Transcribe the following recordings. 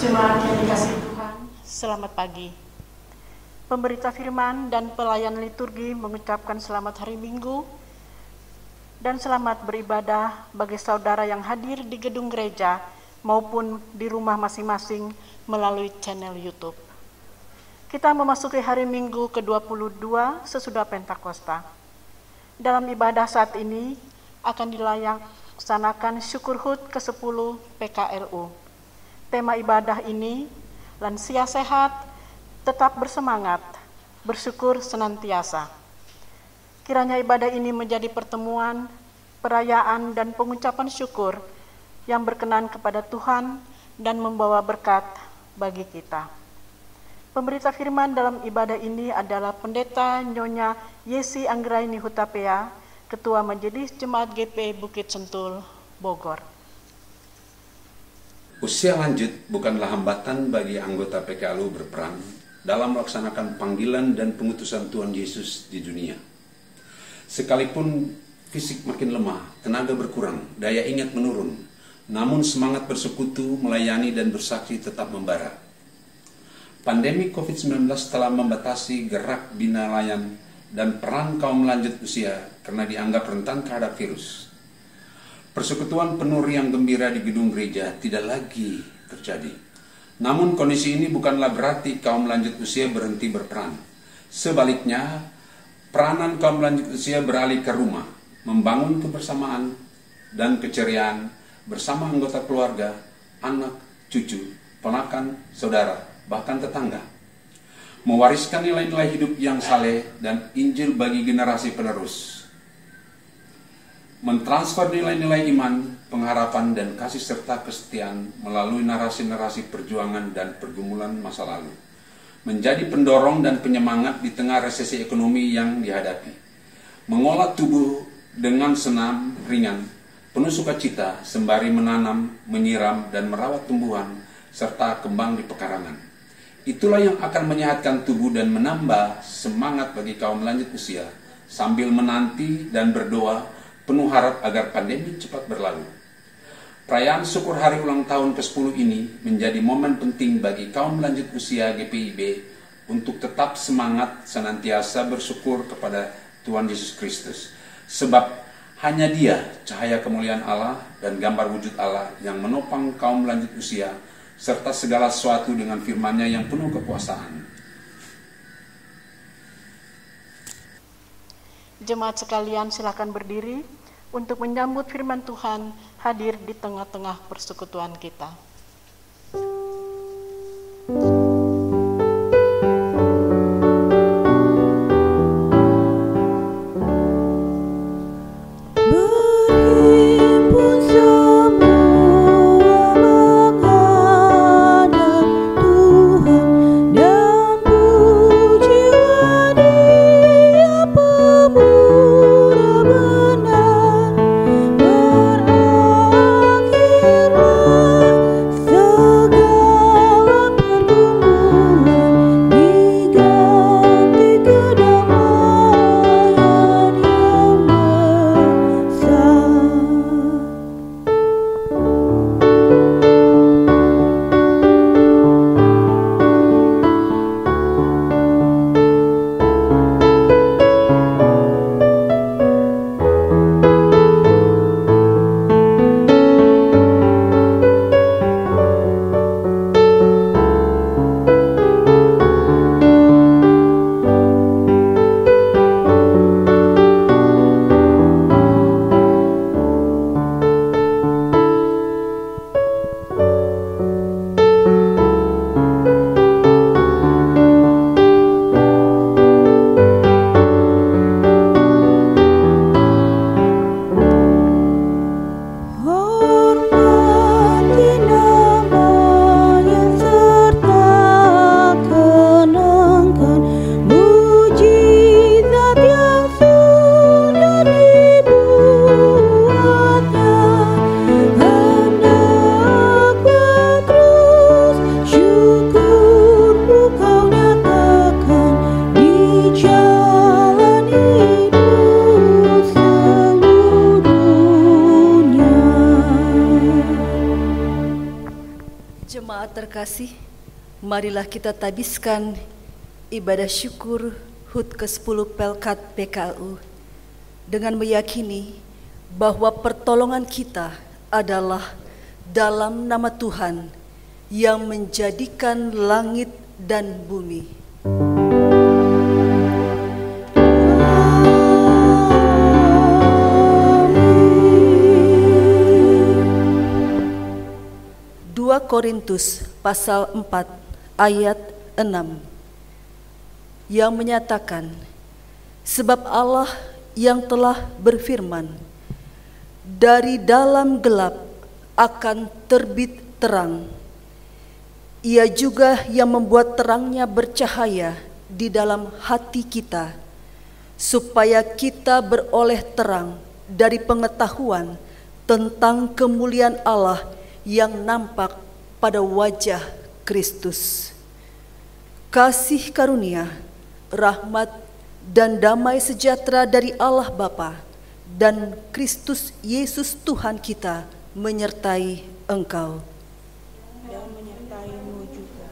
Jemaat yang dikasihi Tuhan, Selamat pagi. Pemberita firman dan pelayan liturgi mengucapkan selamat hari Minggu dan selamat beribadah bagi saudara yang hadir di gedung gereja maupun di rumah masing-masing melalui channel YouTube. Kita memasuki hari Minggu ke-22 sesudah Pentakosta. Dalam ibadah saat ini akan dilaksanakan syukur HUT ke-10 PKLU. Tema ibadah ini, lansia sehat, tetap bersemangat, bersyukur senantiasa. Kiranya ibadah ini menjadi pertemuan, perayaan, dan pengucapan syukur yang berkenan kepada Tuhan dan membawa berkat bagi kita. Pemberita firman dalam ibadah ini adalah Pendeta Nyonya Yesi Anggraini Hutapea, Ketua Majelis Jemaat GP Bukit Sentul, Bogor. Usia lanjut bukanlah hambatan bagi anggota PKLU berperan dalam melaksanakan panggilan dan pengutusan Tuhan Yesus di dunia. Sekalipun fisik makin lemah, tenaga berkurang, daya ingat menurun, namun semangat bersekutu, melayani dan bersaksi tetap membara. Pandemi COVID-19 telah membatasi gerak bina layan dan peran kaum lanjut usia karena dianggap rentan terhadap virus. Persekutuan penuh riang gembira di gedung gereja tidak lagi terjadi. Namun kondisi ini bukanlah berarti kaum lanjut usia berhenti berperan. Sebaliknya, peranan kaum lanjut usia beralih ke rumah, membangun kebersamaan dan keceriaan bersama anggota keluarga, anak, cucu, ponakan, saudara, bahkan tetangga. Mewariskan nilai-nilai hidup yang saleh dan Injil bagi generasi penerus. Mentransfer nilai-nilai iman, pengharapan, dan kasih serta kesetiaan melalui narasi-narasi perjuangan dan pergumulan masa lalu. Menjadi pendorong dan penyemangat di tengah resesi ekonomi yang dihadapi. Mengolah tubuh dengan senam ringan, penuh sukacita, sembari menanam, menyiram, dan merawat tumbuhan, serta kembang di pekarangan. Itulah yang akan menyehatkan tubuh dan menambah semangat bagi kaum lanjut usia, sambil menanti dan berdoa penuh harap agar pandemi cepat berlalu. Perayaan syukur hari ulang tahun ke-10 ini menjadi momen penting bagi kaum lanjut usia GPIB untuk tetap semangat senantiasa bersyukur kepada Tuhan Yesus Kristus. Sebab hanya Dia cahaya kemuliaan Allah dan gambar wujud Allah yang menopang kaum lanjut usia serta segala sesuatu dengan firman-Nya yang penuh kekuasaan. Jemaat sekalian, silakan berdiri untuk menyambut firman Tuhan hadir di tengah-tengah persekutuan kita. Jemaat terkasih, marilah kita tabiskan ibadah syukur HUT ke-10 Pelkat PKLU dengan meyakini bahwa pertolongan kita adalah dalam nama Tuhan yang menjadikan langit dan bumi. Korintus pasal 4 ayat 6 yang menyatakan, sebab Allah yang telah berfirman, dari dalam gelap akan terbit terang. Ia juga yang membuat terangnya bercahaya di dalam hati kita, supaya kita beroleh terang dari pengetahuan tentang kemuliaan Allah yang nampak pada wajah Kristus. Kasih karunia, rahmat, dan damai sejahtera dari Allah Bapa dan Kristus Yesus Tuhan kita menyertai engkau. Dan menyertaimu juga.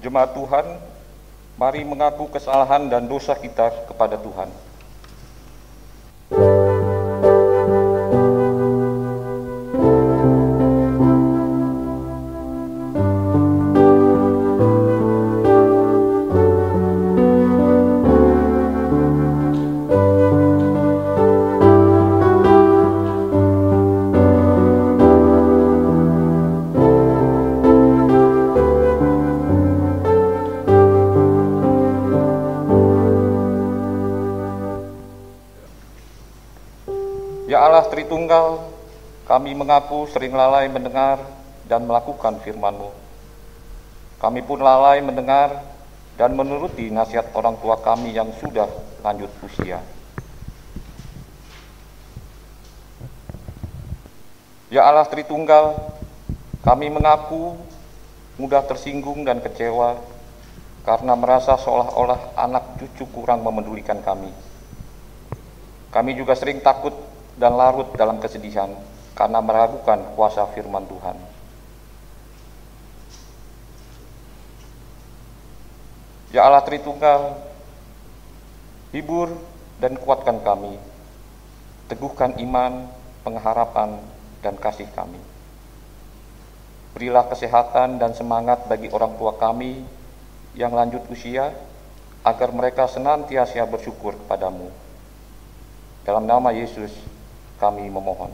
Jemaat Tuhan, mari mengaku kesalahan dan dosa kita kepada Tuhan. Ya Allah Tritunggal, kami mengaku sering lalai mendengar dan melakukan firman-Mu. Kami pun lalai mendengar dan menuruti nasihat orang tua kami yang sudah lanjut usia. Ya Allah Tritunggal, kami mengaku mudah tersinggung dan kecewa karena merasa seolah-olah anak cucu kurang memedulikan kami. Kami juga sering takut dan larut dalam kesedihan karena meragukan kuasa firman Tuhan. Ya Allah Tritunggal, hibur dan kuatkan kami, teguhkan iman, pengharapan, dan kasih kami. Berilah kesehatan dan semangat bagi orang tua kami yang lanjut usia, agar mereka senantiasa bersyukur kepadamu. Dalam nama Yesus, kami memohon.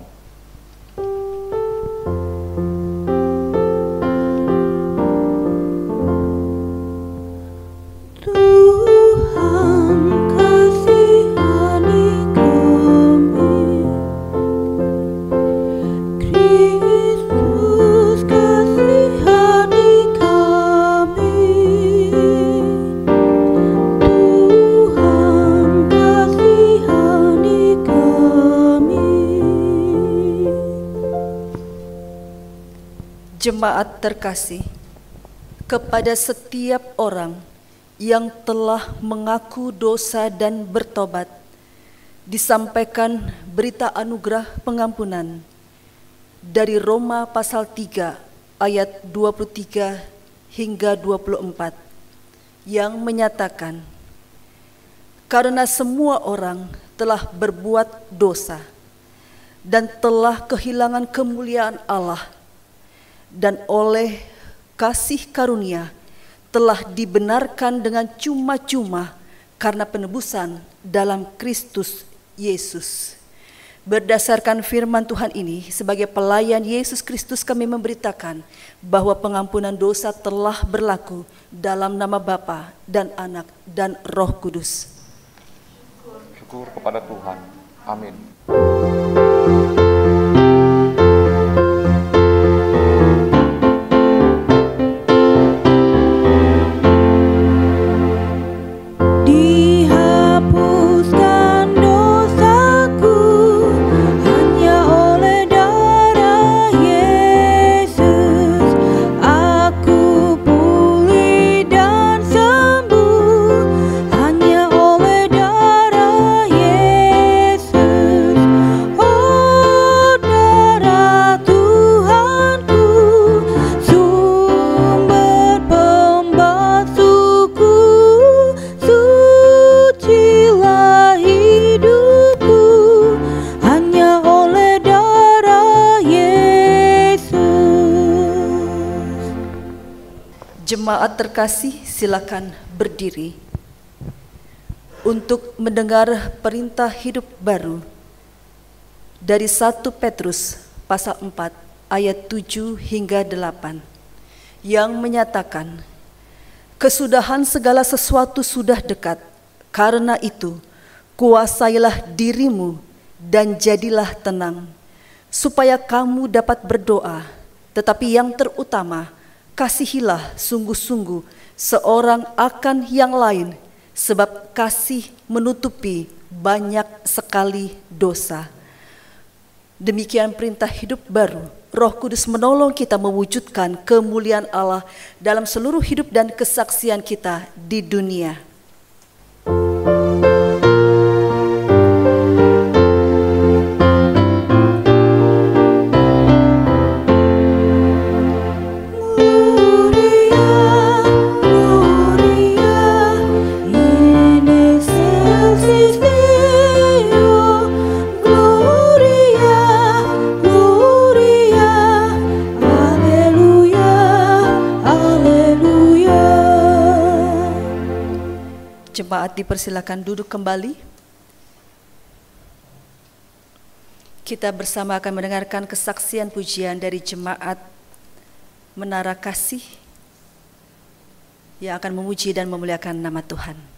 Tuhan kasihani kami. Jemaat terkasih, kepada setiap orang yang telah mengaku dosa dan bertobat, disampaikan berita anugerah pengampunan dari Roma pasal 3 ayat 23 hingga 24 yang menyatakan, karena semua orang telah berbuat dosa dan telah kehilangan kemuliaan Allah, dan oleh kasih karunia telah dibenarkan dengan cuma-cuma karena penebusan dalam Kristus Yesus. Berdasarkan firman Tuhan ini, sebagai pelayan Yesus Kristus kami memberitakan bahwa pengampunan dosa telah berlaku dalam nama Bapa dan Anak dan Roh Kudus. Syukur kepada Tuhan. Amin. Jemaat terkasih, silakan berdiri untuk mendengar perintah hidup baru dari 1 Petrus pasal 4 ayat 7 hingga 8 yang menyatakan, kesudahan segala sesuatu sudah dekat, karena itu kuasailah dirimu dan jadilah tenang, supaya kamu dapat berdoa, tetapi yang terutama, kasihilah sungguh-sungguh seorang akan yang lain, sebab kasih menutupi banyak sekali dosa. Demikian perintah hidup baru. Roh Kudus menolong kita mewujudkan kemuliaan Allah dalam seluruh hidup dan kesaksian kita di dunia. Jemaat dipersilakan duduk kembali. Kita bersama akan mendengarkan kesaksian pujian dari jemaat Menara Kasih yang akan memuji dan memuliakan nama Tuhan.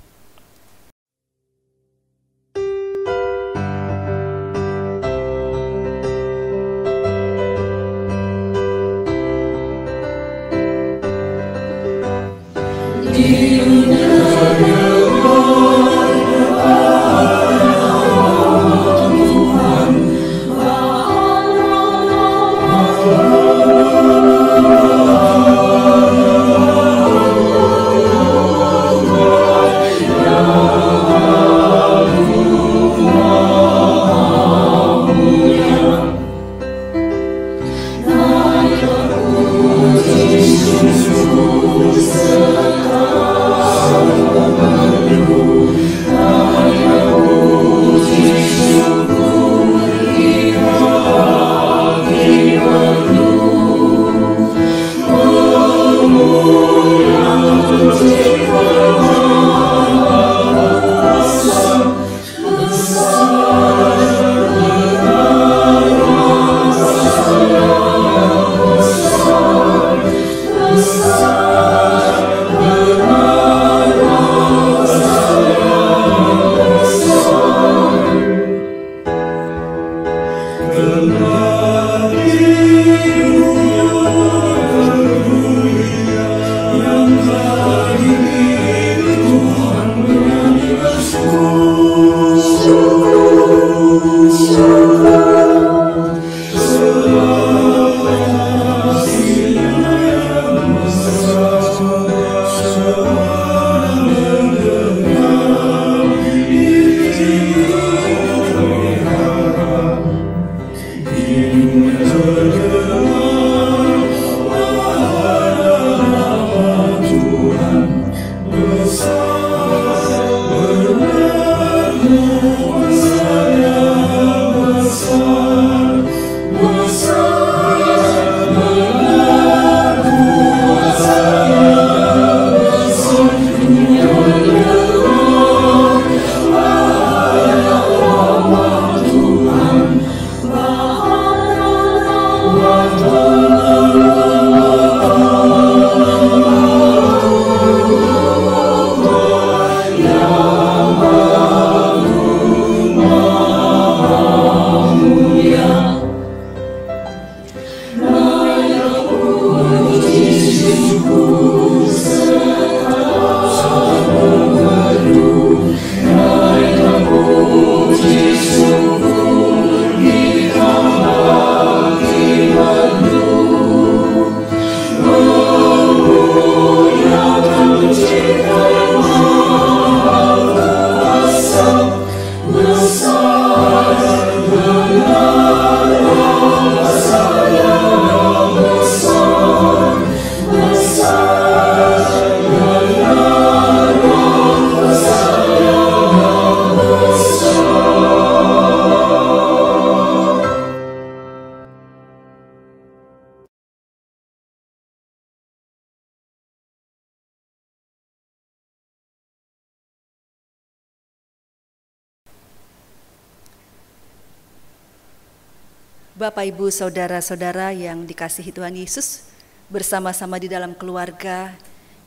Bapak, Ibu, Saudara-saudara yang dikasihi Tuhan Yesus, bersama-sama di dalam keluarga,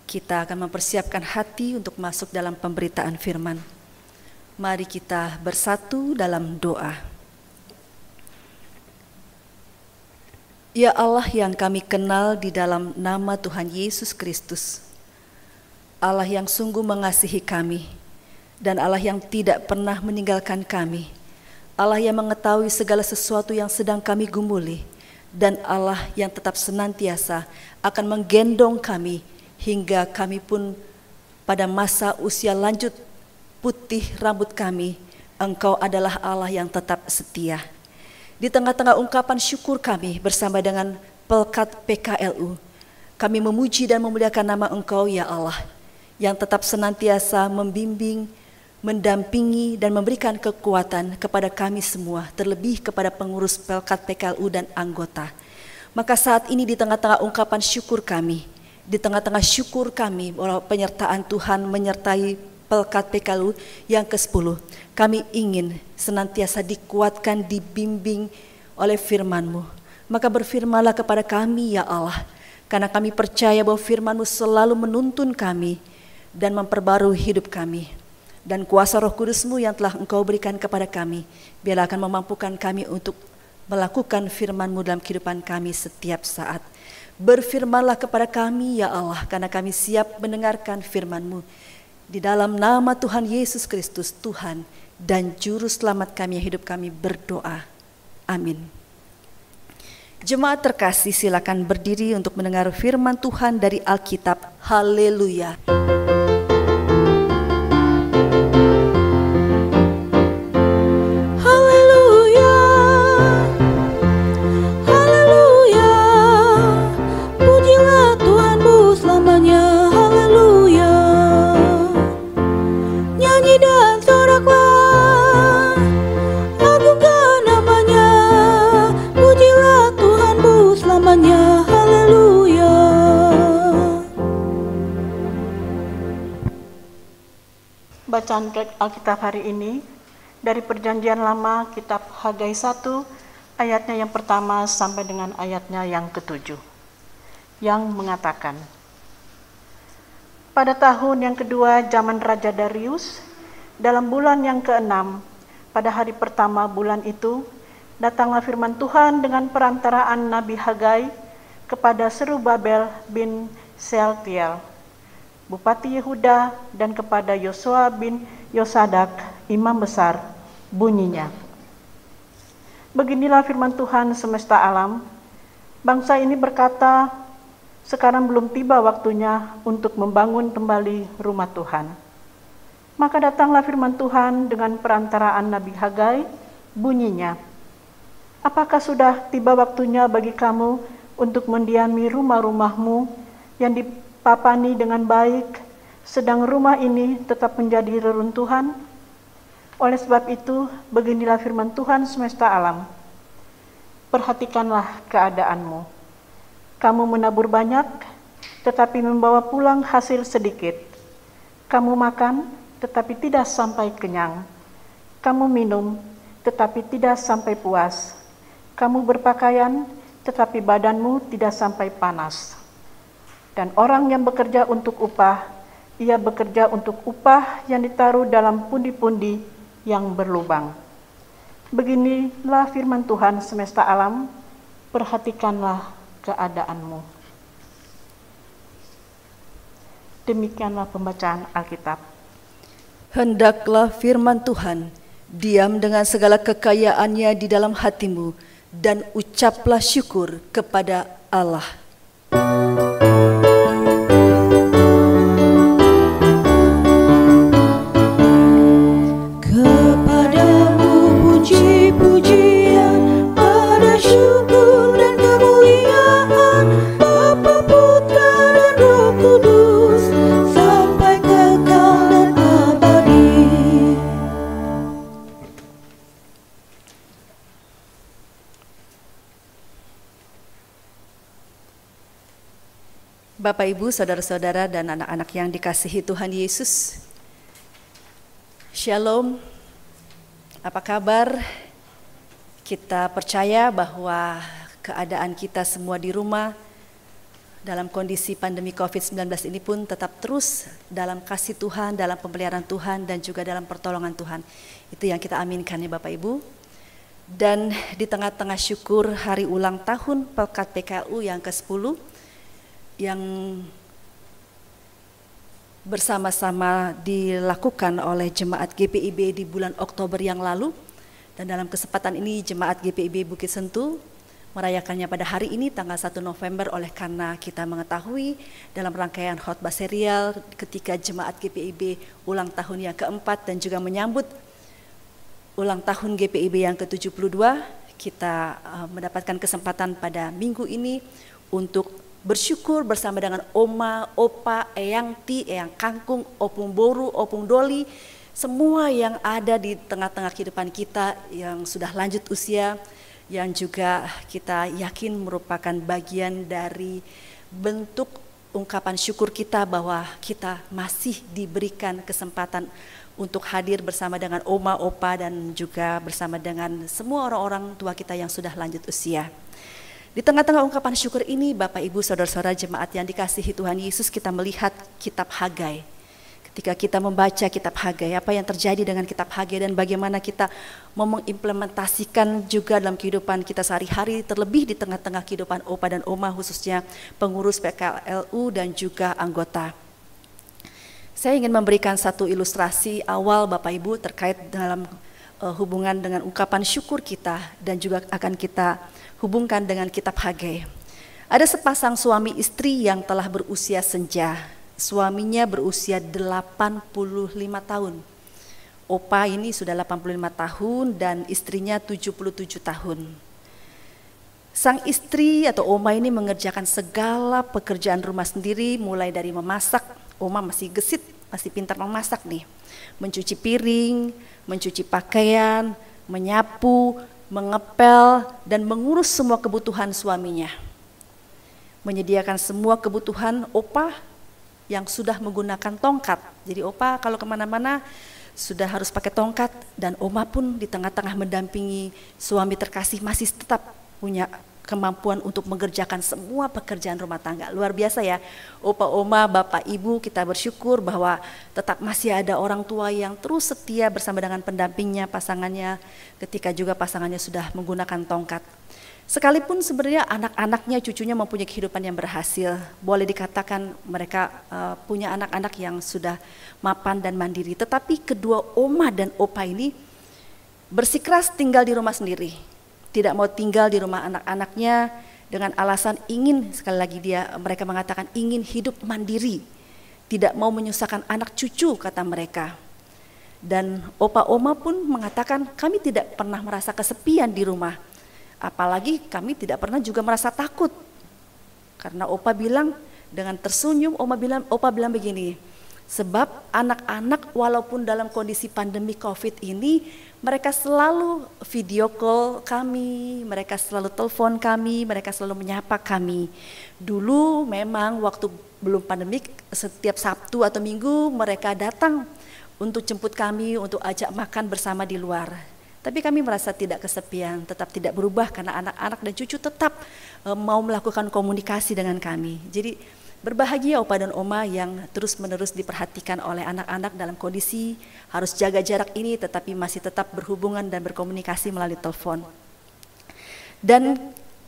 kita akan mempersiapkan hati untuk masuk dalam pemberitaan firman. Mari kita bersatu dalam doa. Ya Allah yang kami kenal di dalam nama Tuhan Yesus Kristus, Allah yang sungguh mengasihi kami, dan Allah yang tidak pernah meninggalkan kami, Allah yang mengetahui segala sesuatu yang sedang kami gumuli, dan Allah yang tetap senantiasa akan menggendong kami hingga kami pun pada masa usia lanjut putih rambut kami, Engkau adalah Allah yang tetap setia. Di tengah-tengah ungkapan syukur kami bersama dengan Pelkat PKLU, kami memuji dan memuliakan nama Engkau ya Allah, yang tetap senantiasa membimbing, mendampingi dan memberikan kekuatan kepada kami semua, terlebih kepada pengurus Pelkat PKLU dan anggota. Maka saat ini di tengah-tengah ungkapan syukur kami, di tengah-tengah syukur kami bahwa penyertaan Tuhan menyertai Pelkat PKLU yang ke-10, kami ingin senantiasa dikuatkan, dibimbing oleh firman-Mu. Maka berfirmanlah kepada kami ya Allah, karena kami percaya bahwa firman-Mu selalu menuntun kami dan memperbarui hidup kami. Dan kuasa Roh Kudus-Mu yang telah Engkau berikan kepada kami, biarlah akan memampukan kami untuk melakukan firman-Mu dalam kehidupan kami setiap saat. Berfirmanlah kepada kami ya Allah, karena kami siap mendengarkan firman-Mu. Di dalam nama Tuhan Yesus Kristus, Tuhan dan Juru Selamat kami yang hidup kami berdoa. Amin. Jemaat terkasih, silakan berdiri untuk mendengar firman Tuhan dari Alkitab. Haleluya. Bacaan Alkitab hari ini dari Perjanjian Lama, kitab Hagai 1, ayatnya yang pertama sampai dengan ayatnya yang ke-7, yang mengatakan, pada tahun yang kedua zaman Raja Darius, dalam bulan yang ke-6, pada hari pertama bulan itu, datanglah firman Tuhan dengan perantaraan Nabi Hagai kepada Serubabel bin Sealtiel, Bupati Yehuda, dan kepada Yosua bin Yosadak, imam besar, bunyinya. Beginilah firman Tuhan semesta alam, bangsa ini berkata, sekarang belum tiba waktunya untuk membangun kembali rumah Tuhan. Maka datanglah firman Tuhan dengan perantaraan Nabi Hagai, bunyinya, apakah sudah tiba waktunya bagi kamu untuk mendiami rumah-rumahmu yang dipapani dengan baik, sedang rumah ini tetap menjadi reruntuhan? Oleh sebab itu, beginilah firman Tuhan semesta alam. Perhatikanlah keadaanmu. Kamu menabur banyak, tetapi membawa pulang hasil sedikit. Kamu makan, tetapi tidak sampai kenyang. Kamu minum, tetapi tidak sampai puas. Kamu berpakaian, tetapi badanmu tidak sampai panas. Dan orang yang bekerja untuk upah, ia bekerja untuk upah yang ditaruh dalam pundi-pundi yang berlubang. Beginilah firman Tuhan semesta alam, perhatikanlah keadaanmu. Demikianlah pembacaan Alkitab. Hendaklah firman Tuhan Diam dengan segala kekayaannya di dalam hatimu dan ucaplah syukur kepada Allah. Kepadamu puji-pujian, pada syukur dan kemuliaan, Bapa, Putra dan Roh Kudus, sampai kekal dan abadi. Bapak, Ibu, saudara-saudara dan anak-anak yang dikasihi Tuhan Yesus, Shalom, apa kabar? Kita percaya bahwa keadaan kita semua di rumah dalam kondisi pandemi COVID-19 ini pun tetap terus dalam kasih Tuhan, dalam pemeliharaan Tuhan, dan juga dalam pertolongan Tuhan. Itu yang kita aminkan ya Bapak Ibu. Dan di tengah-tengah syukur hari ulang tahun Pelkat PKU yang ke-10, yang bersama-sama dilakukan oleh Jemaat GPIB di bulan Oktober yang lalu, dan dalam kesempatan ini Jemaat GPIB Bukit Sentul merayakannya pada hari ini tanggal 1 November oleh karena kita mengetahui dalam rangkaian khotbah serial ketika Jemaat GPIB ulang tahun yang keempat dan juga menyambut ulang tahun GPIB yang ke-72, kita mendapatkan kesempatan pada minggu ini untuk bersyukur bersama dengan Oma, Opa, Eyang Ti, Eyang Kangkung, Opung Boru, Opung Doli, semua yang ada di tengah-tengah kehidupan kita yang sudah lanjut usia, yang juga kita yakin merupakan bagian dari bentuk ungkapan syukur kita bahwa kita masih diberikan kesempatan untuk hadir bersama dengan Oma, Opa, dan juga bersama dengan semua orang-orang tua kita yang sudah lanjut usia. Di tengah-tengah ungkapan syukur ini, Bapak, Ibu, saudara-saudara jemaat yang dikasihi Tuhan Yesus, kita melihat kitab Hagai. Ketika kita membaca kitab Hagai, apa yang terjadi dengan kitab Hagai dan bagaimana kita mau mengimplementasikan juga dalam kehidupan kita sehari-hari, terlebih di tengah-tengah kehidupan Opa dan Oma, khususnya pengurus PKLU dan juga anggota. Saya ingin memberikan satu ilustrasi awal Bapak Ibu terkait dalam hubungan dengan ungkapan syukur kita dan juga akan kita hubungkan dengan kitab Hagai. Ada sepasang suami istri yang telah berusia senja. Suaminya berusia 85 tahun. Opa ini sudah 85 tahun dan istrinya 77 tahun. Sang istri atau Oma ini mengerjakan segala pekerjaan rumah sendiri, mulai dari memasak. Oma masih gesit, masih pintar memasak nih. Mencuci piring, mencuci pakaian, menyapu, mengepel, dan mengurus semua kebutuhan suaminya. Menyediakan semua kebutuhan Opa yang sudah menggunakan tongkat. Jadi Opa kalau kemana-mana sudah harus pakai tongkat, dan Oma pun di tengah-tengah mendampingi suami terkasih masih tetap punya kemampuan untuk mengerjakan semua pekerjaan rumah tangga. Luar biasa ya, Opa, Oma, Bapak, Ibu, kita bersyukur bahwa tetap masih ada orang tua yang terus setia bersama dengan pendampingnya, pasangannya, ketika juga pasangannya sudah menggunakan tongkat. Sekalipun sebenarnya anak-anaknya, cucunya mempunyai kehidupan yang berhasil, boleh dikatakan mereka punya anak-anak yang sudah mapan dan mandiri, tetapi kedua Oma dan Opa ini bersikeras tinggal di rumah sendiri. Tidak mau tinggal di rumah anak-anaknya dengan alasan ingin, sekali lagi mereka mengatakan ingin hidup mandiri, tidak mau menyusahkan anak cucu kata mereka. Dan Opa Oma pun mengatakan kami tidak pernah merasa kesepian di rumah, apalagi kami tidak pernah juga merasa takut. Karena Opa bilang dengan tersenyum, Opa bilang begini, sebab anak-anak walaupun dalam kondisi pandemi COVID ini, mereka selalu video call kami, mereka selalu telepon kami, mereka selalu menyapa kami. Dulu memang waktu belum pandemik, setiap Sabtu atau Minggu mereka datang untuk jemput kami, untuk ajak makan bersama di luar. Tapi kami merasa tidak kesepian, tetap tidak berubah karena anak-anak dan cucu tetap mau melakukan komunikasi dengan kami. Jadi berbahagia Opa dan Oma yang terus-menerus diperhatikan oleh anak-anak dalam kondisi harus jaga jarak ini, tetapi masih tetap berhubungan dan berkomunikasi melalui telepon. Dan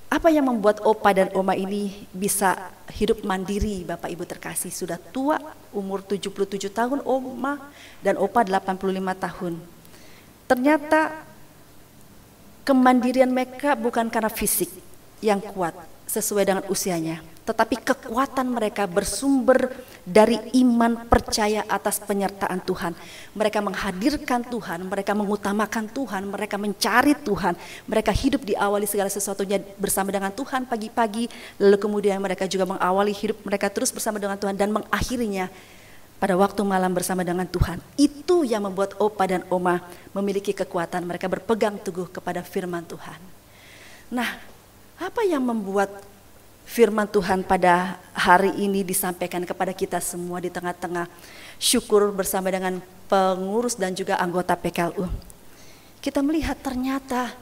apa yang membuat Opa dan Oma ini bisa hidup mandiri, Bapak Ibu terkasih? Sudah tua, umur 77 tahun Oma dan Opa 85 tahun. Ternyata kemandirian mereka bukan karena fisik yang kuat sesuai dengan usianya, tetapi kekuatan mereka bersumber dari iman percaya atas penyertaan Tuhan. Mereka menghadirkan Tuhan, mereka mengutamakan Tuhan, mereka mencari Tuhan, mereka hidup diawali segala sesuatunya bersama dengan Tuhan pagi-pagi, lalu kemudian mereka juga mengawali hidup mereka terus bersama dengan Tuhan dan mengakhirinya pada waktu malam bersama dengan Tuhan. Itu yang membuat Opa dan Oma memiliki kekuatan, mereka berpegang teguh kepada firman Tuhan. Nah, apa yang membuat firman Tuhan pada hari ini disampaikan kepada kita semua di tengah-tengah syukur bersama dengan pengurus dan juga anggota PKLU? Kita melihat ternyata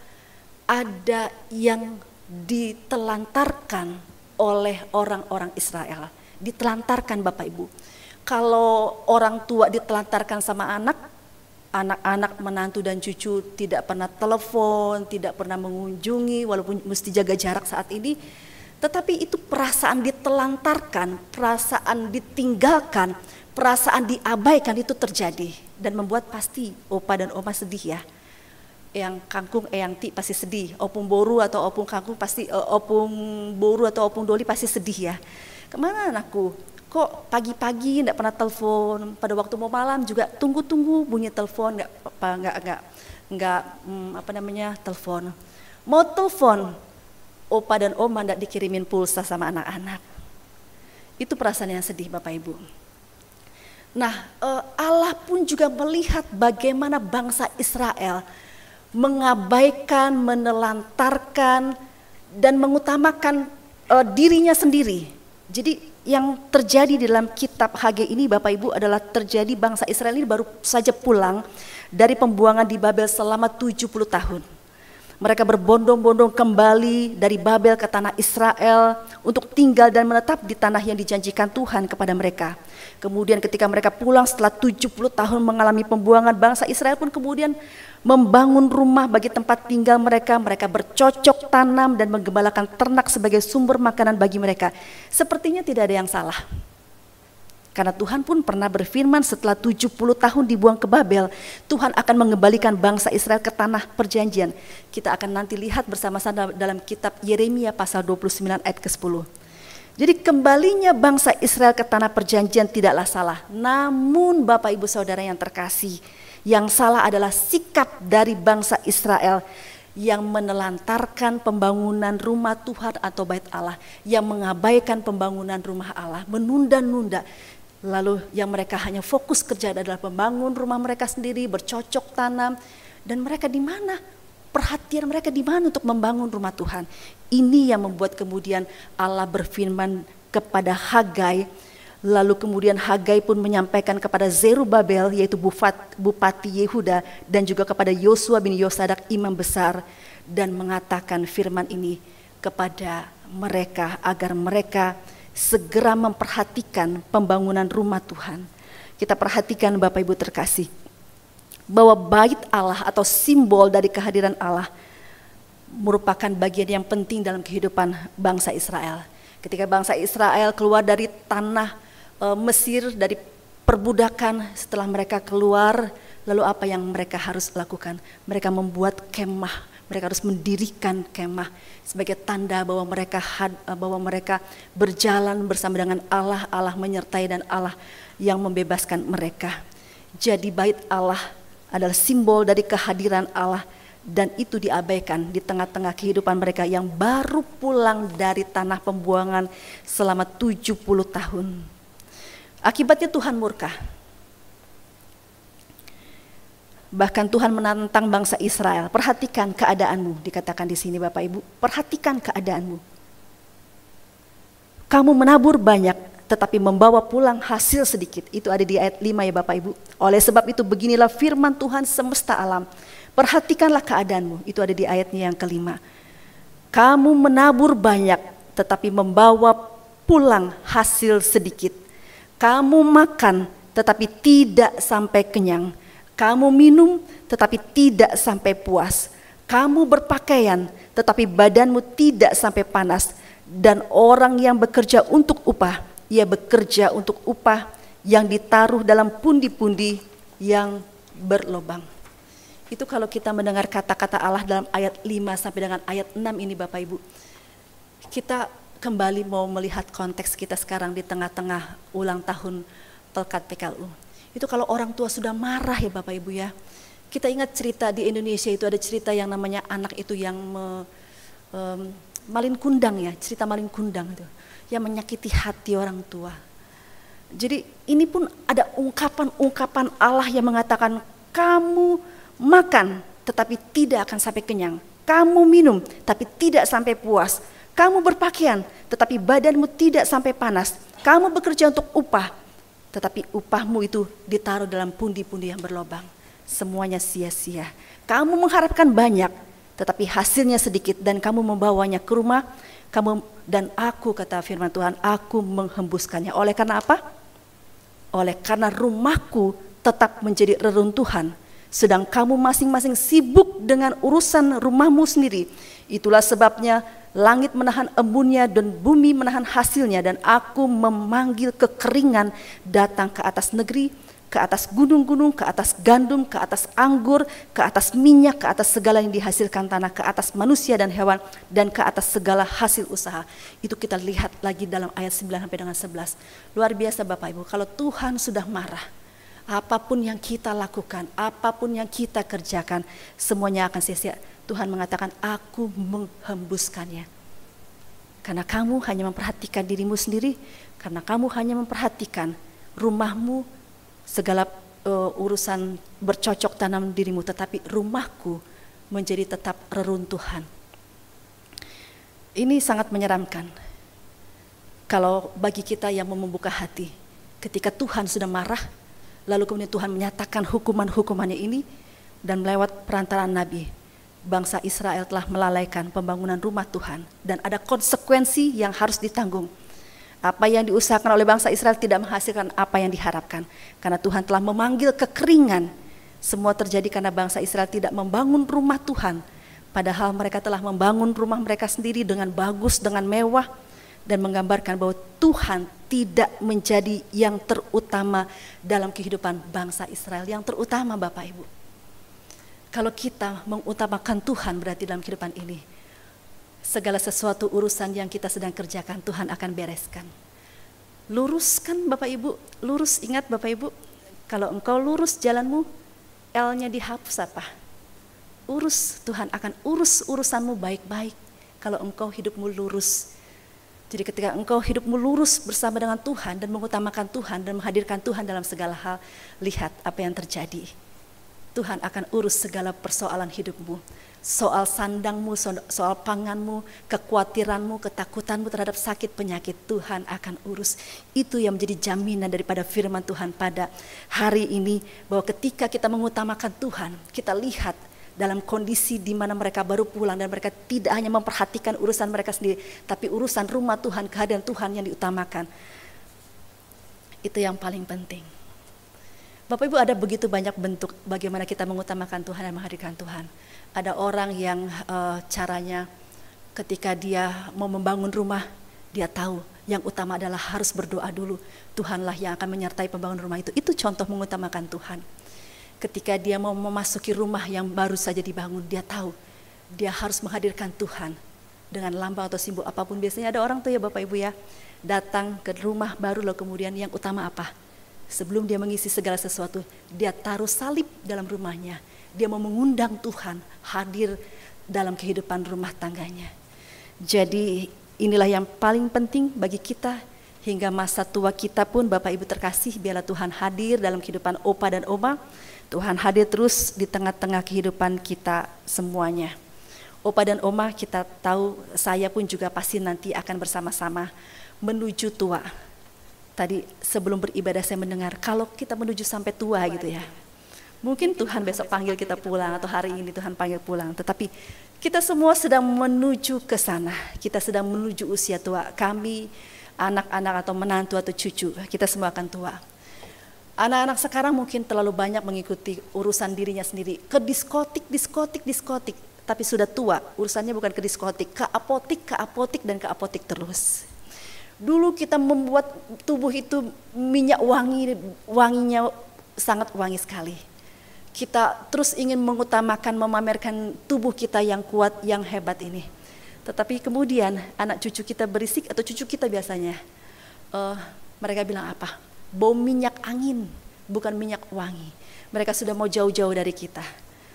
ada yang ditelantarkan oleh orang-orang Israel. Ditelantarkan Bapak Ibu. Kalau orang tua ditelantarkan sama anak-anak, menantu dan cucu tidak pernah telepon, tidak pernah mengunjungi walaupun mesti jaga jarak saat ini. Tetapi itu perasaan ditelantarkan, perasaan ditinggalkan, perasaan diabaikan itu terjadi. Dan membuat pasti Opa dan Oma sedih ya. Eyang kangkung, eyang ti pasti sedih. Opung boru atau opung kangkung pasti, opung boru atau opung doli pasti sedih ya. Kemana anakku? Kok pagi-pagi enggak pernah telepon, pada waktu mau malam juga tunggu-tunggu bunyi telepon, enggak telepon. Mau telepon, Opa dan Oma enggak dikirimin pulsa sama anak-anak. Itu perasaan yang sedih Bapak Ibu. Nah, Allah pun juga melihat bagaimana bangsa Israel mengabaikan, menelantarkan dan mengutamakan dirinya sendiri. Jadi yang terjadi di dalam kitab Hage ini Bapak Ibu adalah terjadi bangsa Israel ini baru saja pulang dari pembuangan di Babel selama 70 tahun. Mereka berbondong-bondong kembali dari Babel ke tanah Israel untuk tinggal dan menetap di tanah yang dijanjikan Tuhan kepada mereka. Kemudian ketika mereka pulang setelah 70 tahun mengalami pembuangan, bangsa Israel pun kemudian membangun rumah bagi tempat tinggal mereka. Mereka bercocok tanam dan menggembalakan ternak sebagai sumber makanan bagi mereka. Sepertinya tidak ada yang salah. Karena Tuhan pun pernah berfirman setelah 70 tahun dibuang ke Babel, Tuhan akan mengembalikan bangsa Israel ke tanah perjanjian. Kita akan nanti lihat bersama-sama dalam kitab Yeremia pasal 29 ayat ke-10. Jadi kembalinya bangsa Israel ke tanah perjanjian tidaklah salah. Namun Bapak Ibu Saudara yang terkasih, yang salah adalah sikap dari bangsa Israel yang menelantarkan pembangunan rumah Tuhan atau bait Allah, yang mengabaikan pembangunan rumah Allah, menunda-nunda. Lalu yang mereka hanya fokus kerja adalah membangun rumah mereka sendiri, bercocok tanam, dan mereka di mana? Perhatian mereka di mana untuk membangun rumah Tuhan? Ini yang membuat kemudian Allah berfirman kepada Hagai. Lalu kemudian Hagai pun menyampaikan kepada Zerubabel, yaitu Bupati Yehuda, dan juga kepada Yosua bin Yosadak imam besar, dan mengatakan firman ini kepada mereka agar mereka segera memperhatikan pembangunan rumah Tuhan. Kita perhatikan Bapak Ibu terkasih, bahwa bait Allah atau simbol dari kehadiran Allah merupakan bagian yang penting dalam kehidupan bangsa Israel. Ketika bangsa Israel keluar dari tanah Mesir, dari perbudakan, setelah mereka keluar, lalu apa yang mereka harus lakukan? Mereka membuat kemah. Mereka harus mendirikan kemah sebagai tanda bahwa mereka berjalan bersama dengan Allah, Allah menyertai dan Allah yang membebaskan mereka. Jadi bait Allah adalah simbol dari kehadiran Allah, dan itu diabaikan di tengah-tengah kehidupan mereka yang baru pulang dari tanah pembuangan selama 70 tahun. Akibatnya Tuhan murka. Bahkan Tuhan menantang bangsa Israel, perhatikan keadaanmu, dikatakan di sini Bapak Ibu, perhatikan keadaanmu. Kamu menabur banyak, tetapi membawa pulang hasil sedikit. Itu ada di ayat 5 ya Bapak Ibu. Oleh sebab itu beginilah firman Tuhan semesta alam. Perhatikanlah keadaanmu, itu ada di ayatnya yang kelima. Kamu menabur banyak, tetapi membawa pulang hasil sedikit. Kamu makan, tetapi tidak sampai kenyang. Kamu minum tetapi tidak sampai puas. Kamu berpakaian tetapi badanmu tidak sampai panas. Dan orang yang bekerja untuk upah, ia bekerja untuk upah yang ditaruh dalam pundi-pundi yang berlobang. Itu kalau kita mendengar kata-kata Allah dalam ayat 5 sampai dengan ayat 6 ini Bapak Ibu. Kita kembali mau melihat konteks kita sekarang di tengah-tengah ulang tahun Pelkat PKLU. Itu kalau orang tua sudah marah ya Bapak Ibu ya. Kita ingat cerita di Indonesia itu ada cerita yang namanya anak itu yang malin kundang ya, cerita malin kundang itu. Yang menyakiti hati orang tua. Jadi ini pun ada ungkapan-ungkapan Allah yang mengatakan kamu makan tetapi tidak akan sampai kenyang. Kamu minum tapi tidak sampai puas. Kamu berpakaian tetapi badanmu tidak sampai panas. Kamu bekerja untuk upah tetapi upahmu itu ditaruh dalam pundi-pundi yang berlobang. Semuanya sia-sia. Kamu mengharapkan banyak tetapi hasilnya sedikit dan kamu membawanya ke rumah. Kamu dan aku, kata firman Tuhan, aku menghembuskannya. Oleh karena apa? Oleh karena rumahku tetap menjadi reruntuhan, sedang kamu masing-masing sibuk dengan urusan rumahmu sendiri. Itulah sebabnya langit menahan embunnya dan bumi menahan hasilnya, dan aku memanggil kekeringan datang ke atas negeri, ke atas gunung-gunung, ke atas gandum, ke atas anggur, ke atas minyak, ke atas segala yang dihasilkan tanah, ke atas manusia dan hewan, dan ke atas segala hasil usaha. Itu kita lihat lagi dalam ayat 9 sampai dengan 11. Luar biasa Bapak Ibu, kalau Tuhan sudah marah, apapun yang kita lakukan, apapun yang kita kerjakan, semuanya akan sia-sia. Tuhan mengatakan, aku menghembuskannya. Karena kamu hanya memperhatikan dirimu sendiri, karena kamu hanya memperhatikan rumahmu, segala urusan bercocok tanam dirimu, tetapi rumahku menjadi tetap reruntuhan. Ini sangat menyeramkan. Kalau bagi kita yang mau membuka hati, ketika Tuhan sudah marah, lalu kemudian Tuhan menyatakan hukuman-hukumannya ini, dan lewat perantaraan Nabi, bangsa Israel telah melalaikan pembangunan rumah Tuhan, dan ada konsekuensi yang harus ditanggung. Apa yang diusahakan oleh bangsa Israel tidak menghasilkan apa yang diharapkan. Karena Tuhan telah memanggil kekeringan. Semua terjadi karena bangsa Israel tidak membangun rumah Tuhan. Padahal mereka telah membangun rumah mereka sendiri dengan bagus, dengan mewah. Dan menggambarkan bahwa Tuhan tidak menjadi yang terutama dalam kehidupan bangsa Israel. Yang terutama Bapak Ibu. Kalau kita mengutamakan Tuhan berarti dalam kehidupan ini, segala sesuatu urusan yang kita sedang kerjakan Tuhan akan bereskan. Luruskan Bapak Ibu, lurus, ingat Bapak Ibu, kalau engkau lurus jalanmu, L-nya dihapus apa? Urus, Tuhan akan urus urusanmu baik-baik kalau engkau hidupmu lurus. Jadi ketika engkau hidupmu lurus bersama dengan Tuhan dan mengutamakan Tuhan dan menghadirkan Tuhan dalam segala hal, lihat apa yang terjadi. Tuhan akan urus segala persoalan hidupmu. Soal sandangmu, soal panganmu, kekhawatiranmu, ketakutanmu terhadap sakit penyakit, Tuhan akan urus. Itu yang menjadi jaminan daripada firman Tuhan pada hari ini, bahwa ketika kita mengutamakan Tuhan, kita lihat dalam kondisi di mana mereka baru pulang dan mereka tidak hanya memperhatikan urusan mereka sendiri, tapi urusan rumah Tuhan, kehadiran Tuhan yang diutamakan. Itu yang paling penting. Bapak Ibu, ada begitu banyak bentuk bagaimana kita mengutamakan Tuhan dan menghadirkan Tuhan. Ada orang yang caranya ketika dia mau membangun rumah, dia tahu yang utama adalah harus berdoa dulu. Tuhanlah yang akan menyertai pembangunan rumah itu. Itu contoh mengutamakan Tuhan. Ketika dia mau memasuki rumah yang baru saja dibangun, dia tahu dia harus menghadirkan Tuhan dengan lambang atau simbol apapun. Biasanya ada orang tuh ya Bapak Ibu ya, datang ke rumah baru loh, kemudian yang utama apa? Sebelum dia mengisi segala sesuatu, dia taruh salib dalam rumahnya. Dia mau mengundang Tuhan hadir dalam kehidupan rumah tangganya. Jadi inilah yang paling penting bagi kita hingga masa tua kita pun, Bapak Ibu terkasih, biarlah Tuhan hadir dalam kehidupan opa dan oma. Tuhan hadir terus di tengah-tengah kehidupan kita semuanya. Opa dan oma, kita tahu, saya pun juga pasti nanti akan bersama-sama menuju tua. Tadi sebelum beribadah saya mendengar, kalau kita menuju sampai tua gitu ya, mungkin Tuhan besok panggil kita pulang atau hari ini Tuhan panggil pulang. Tetapi kita semua sedang menuju ke sana. Kita sedang menuju usia tua. Kami, anak-anak atau menantu atau cucu, kita semua akan tua. Anak-anak sekarang mungkin terlalu banyak mengikuti urusan dirinya sendiri. Ke diskotik. Tapi sudah tua, urusannya bukan ke diskotik, ke apotik dan ke apotik terus. Dulu kita membuat tubuh itu minyak wanginya sangat wangi sekali. kita terus ingin mengutamakan, memamerkan tubuh kita yang kuat, yang hebat ini. Tetapi kemudian anak cucu kita berisik, atau cucu kita biasanya, mereka bilang apa? Bau minyak angin, bukan minyak wangi. Mereka sudah mau jauh-jauh dari kita.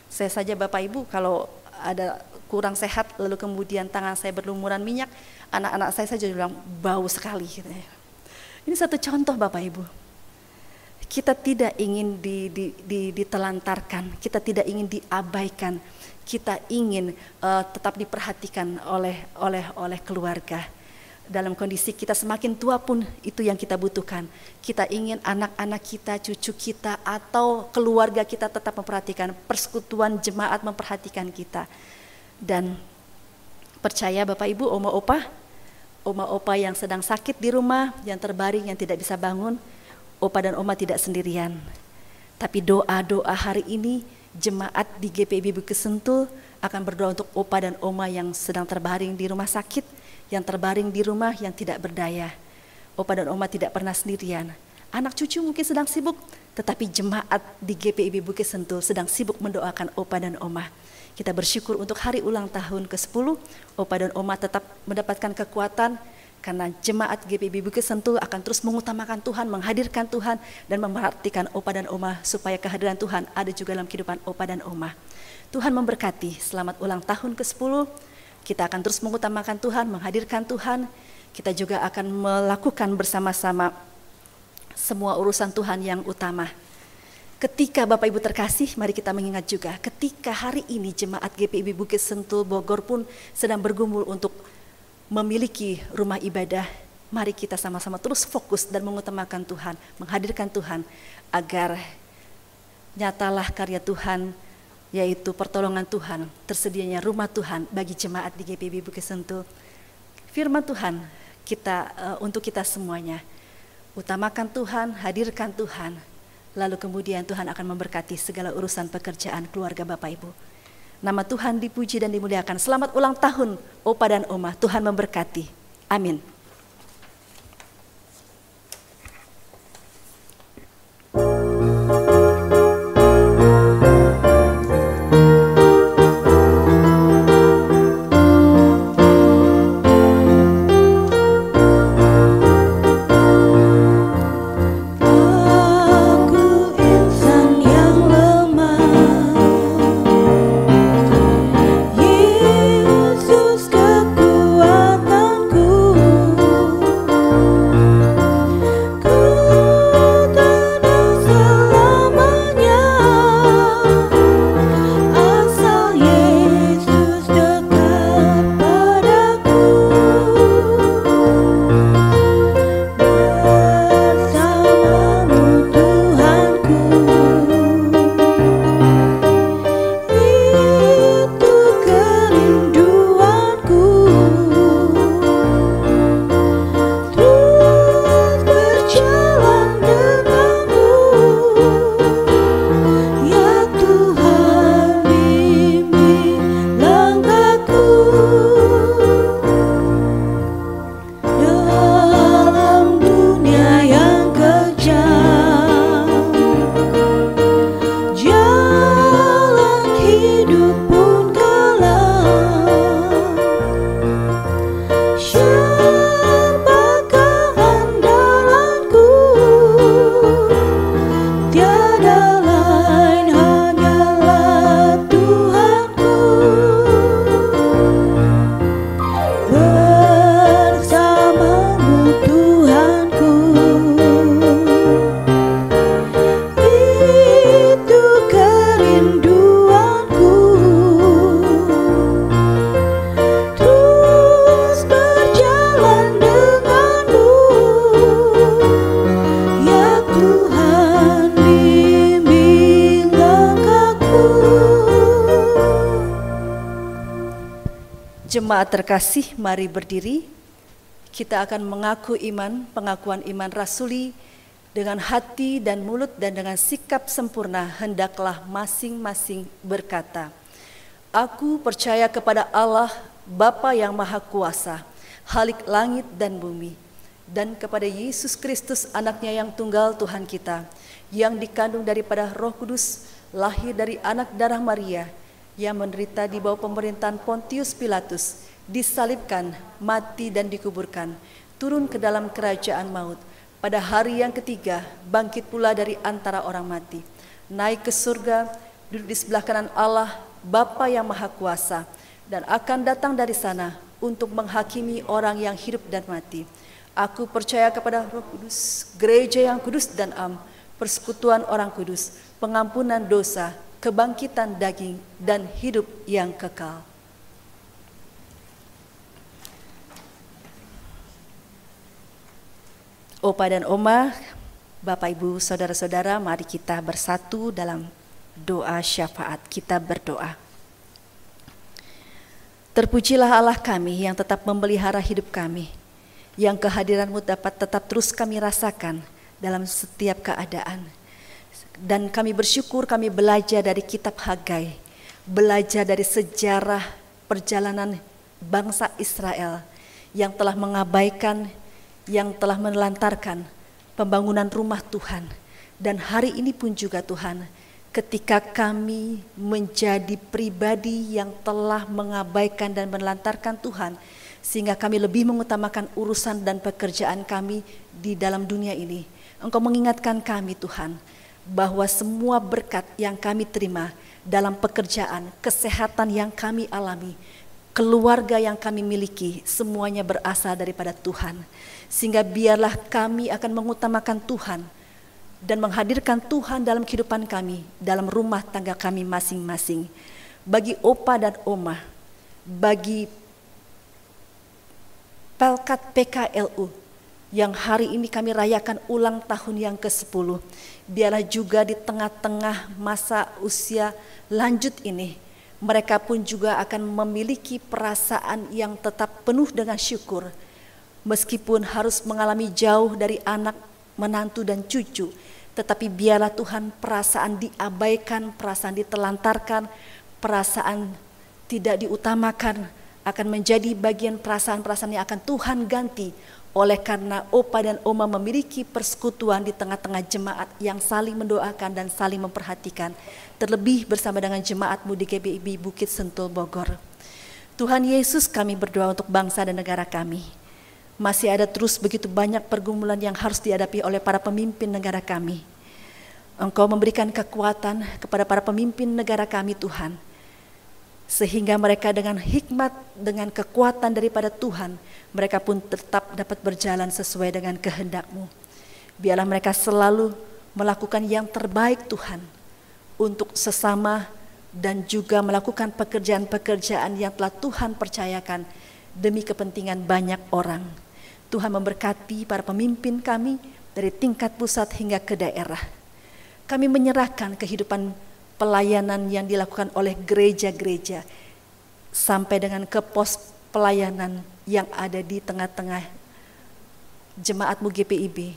Saya saja Bapak Ibu, kalau ada kurang sehat, lalu kemudian tangan saya berlumuran minyak, anak-anak saya saja bilang bau sekali. Gitu ya. Ini satu contoh Bapak Ibu. Kita tidak ingin ditelantarkan, kita tidak ingin diabaikan, kita ingin tetap diperhatikan oleh keluarga. Dalam kondisi kita semakin tua pun itu yang kita butuhkan. Kita ingin anak-anak kita, cucu kita, atau keluarga kita tetap memperhatikan, persekutuan jemaat memperhatikan kita. Dan percaya Bapak Ibu, oma opa yang sedang sakit di rumah, yang terbaring, yang tidak bisa bangun, opa dan oma tidak sendirian. Tapi doa-doa hari ini jemaat di GPIB Bukit Sentul akan berdoa untuk opa dan oma yang sedang terbaring di rumah sakit, yang terbaring di rumah, yang tidak berdaya. Opa dan oma tidak pernah sendirian. Anak cucu mungkin sedang sibuk, tetapi jemaat di GPIB Bukit Sentul sedang sibuk mendoakan opa dan oma. Kita bersyukur untuk hari ulang tahun ke-10, opa dan oma tetap mendapatkan kekuatan, karena jemaat GPIB Bukit Sentul akan terus mengutamakan Tuhan, menghadirkan Tuhan, dan memperhatikan opa dan oma supaya kehadiran Tuhan ada juga dalam kehidupan opa dan oma. Tuhan memberkati, selamat ulang tahun ke-10. Kita akan terus mengutamakan Tuhan, menghadirkan Tuhan. Kita juga akan melakukan bersama-sama semua urusan Tuhan yang utama. Ketika Bapak Ibu terkasih, mari kita mengingat juga ketika hari ini jemaat GPIB Bukit Sentul Bogor pun sedang bergumul untuk memiliki rumah ibadah. Mari kita sama-sama terus fokus dan mengutamakan Tuhan, menghadirkan Tuhan, agar nyatalah karya Tuhan, yaitu pertolongan Tuhan, tersedianya rumah Tuhan bagi jemaat di GPIB Bukit Sentul. Firman Tuhan untuk kita semuanya. Utamakan Tuhan, hadirkan Tuhan, lalu kemudian Tuhan akan memberkati segala urusan pekerjaan keluarga Bapak Ibu. Nama Tuhan dipuji dan dimuliakan. Selamat ulang tahun opa dan oma. Tuhan memberkati. Amin. Jemaat terkasih, mari berdiri. Kita akan mengaku iman, pengakuan iman rasuli dengan hati dan mulut dan dengan sikap sempurna. Hendaklah masing-masing berkata, aku percaya kepada Allah, Bapa yang Maha Kuasa, Khalik langit dan bumi, dan kepada Yesus Kristus anaknya yang tunggal Tuhan kita, yang dikandung daripada Roh Kudus, lahir dari anak darah Maria, yang menderita di bawah pemerintahan Pontius Pilatus, disalibkan, mati dan dikuburkan, turun ke dalam kerajaan maut. Pada hari yang ketiga, bangkit pula dari antara orang mati, naik ke surga, duduk di sebelah kanan Allah, Bapa yang Maha Kuasa, dan akan datang dari sana untuk menghakimi orang yang hidup dan mati. Aku percaya kepada Roh Kudus, gereja yang kudus dan am, persekutuan orang kudus, pengampunan dosa, kebangkitan daging, dan hidup yang kekal. Opa dan Oma, Bapak Ibu, Saudara-saudara, mari kita bersatu dalam doa syafaat. Kita berdoa. Terpujilah Allah kami yang tetap memelihara hidup kami, yang kehadiran-Mu dapat tetap terus kami rasakan dalam setiap keadaan. Dan kami bersyukur kami belajar dari kitab Hagai, belajar dari sejarah perjalanan bangsa Israel yang telah mengabaikan, yang telah menelantarkan pembangunan rumah Tuhan. Dan hari ini pun juga Tuhan, ketika kami menjadi pribadi yang telah mengabaikan dan menelantarkan Tuhan, sehingga kami lebih mengutamakan urusan dan pekerjaan kami di dalam dunia ini. Engkau mengingatkan kami Tuhan, bahwa semua berkat yang kami terima dalam pekerjaan, kesehatan yang kami alami, keluarga yang kami miliki, semuanya berasal daripada Tuhan. Sehingga biarlah kami akan mengutamakan Tuhan dan menghadirkan Tuhan dalam kehidupan kami, dalam rumah tangga kami masing-masing. Bagi Opa dan Oma, bagi Pelkat PKLU yang hari ini kami rayakan ulang tahun yang ke-10, biarlah juga di tengah-tengah masa usia lanjut ini, mereka pun juga akan memiliki perasaan yang tetap penuh dengan syukur, meskipun harus mengalami jauh dari anak, menantu dan cucu. Tetapi biarlah Tuhan perasaan diabaikan, perasaan ditelantarkan, perasaan tidak diutamakan akan menjadi bagian perasaan-perasaan yang akan Tuhan ganti, oleh karena Opa dan Oma memiliki persekutuan di tengah-tengah jemaat yang saling mendoakan dan saling memperhatikan, terlebih bersama dengan jemaat-Mu di GBIB Bukit Sentul Bogor. Tuhan Yesus, kami berdoa untuk bangsa dan negara kami. Masih ada terus begitu banyak pergumulan yang harus dihadapi oleh para pemimpin negara kami. Engkau memberikan kekuatan kepada para pemimpin negara kami Tuhan, sehingga mereka dengan hikmat, dengan kekuatan daripada Tuhan, mereka pun tetap dapat berjalan sesuai dengan kehendak-Mu. Biarlah mereka selalu melakukan yang terbaik Tuhan untuk sesama, dan juga melakukan pekerjaan-pekerjaan yang telah Tuhan percayakan demi kepentingan banyak orang. Tuhan memberkati para pemimpin kami dari tingkat pusat hingga ke daerah. Kami menyerahkan kehidupan pelayanan yang dilakukan oleh gereja-gereja sampai dengan ke pos pelayanan yang ada di tengah-tengah jemaat-Mu GPIB.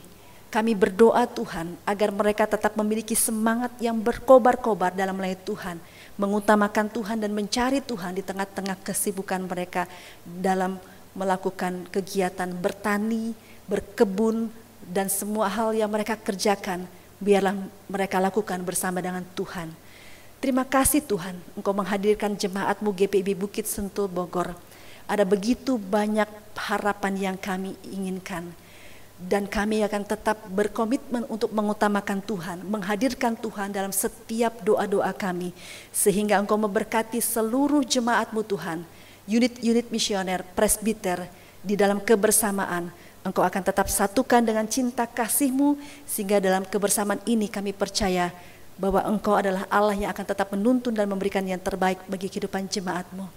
Kami berdoa Tuhan agar mereka tetap memiliki semangat yang berkobar-kobar dalam melayani Tuhan, mengutamakan Tuhan dan mencari Tuhan di tengah-tengah kesibukan mereka dalam melakukan kegiatan bertani, berkebun, dan semua hal yang mereka kerjakan, biarlah mereka lakukan bersama dengan Tuhan. Terima kasih Tuhan, Engkau menghadirkan jemaat-Mu GPIB Bukit Sentul Bogor. Ada begitu banyak harapan yang kami inginkan, dan kami akan tetap berkomitmen untuk mengutamakan Tuhan, menghadirkan Tuhan dalam setiap doa-doa kami, sehingga Engkau memberkati seluruh jemaat-Mu Tuhan, unit-unit misioner, presbiter, di dalam kebersamaan. Engkau akan tetap satukan dengan cinta kasih-Mu, sehingga dalam kebersamaan ini kami percaya bahwa Engkau adalah Allah yang akan tetap menuntun dan memberikan yang terbaik bagi kehidupan jemaat-Mu.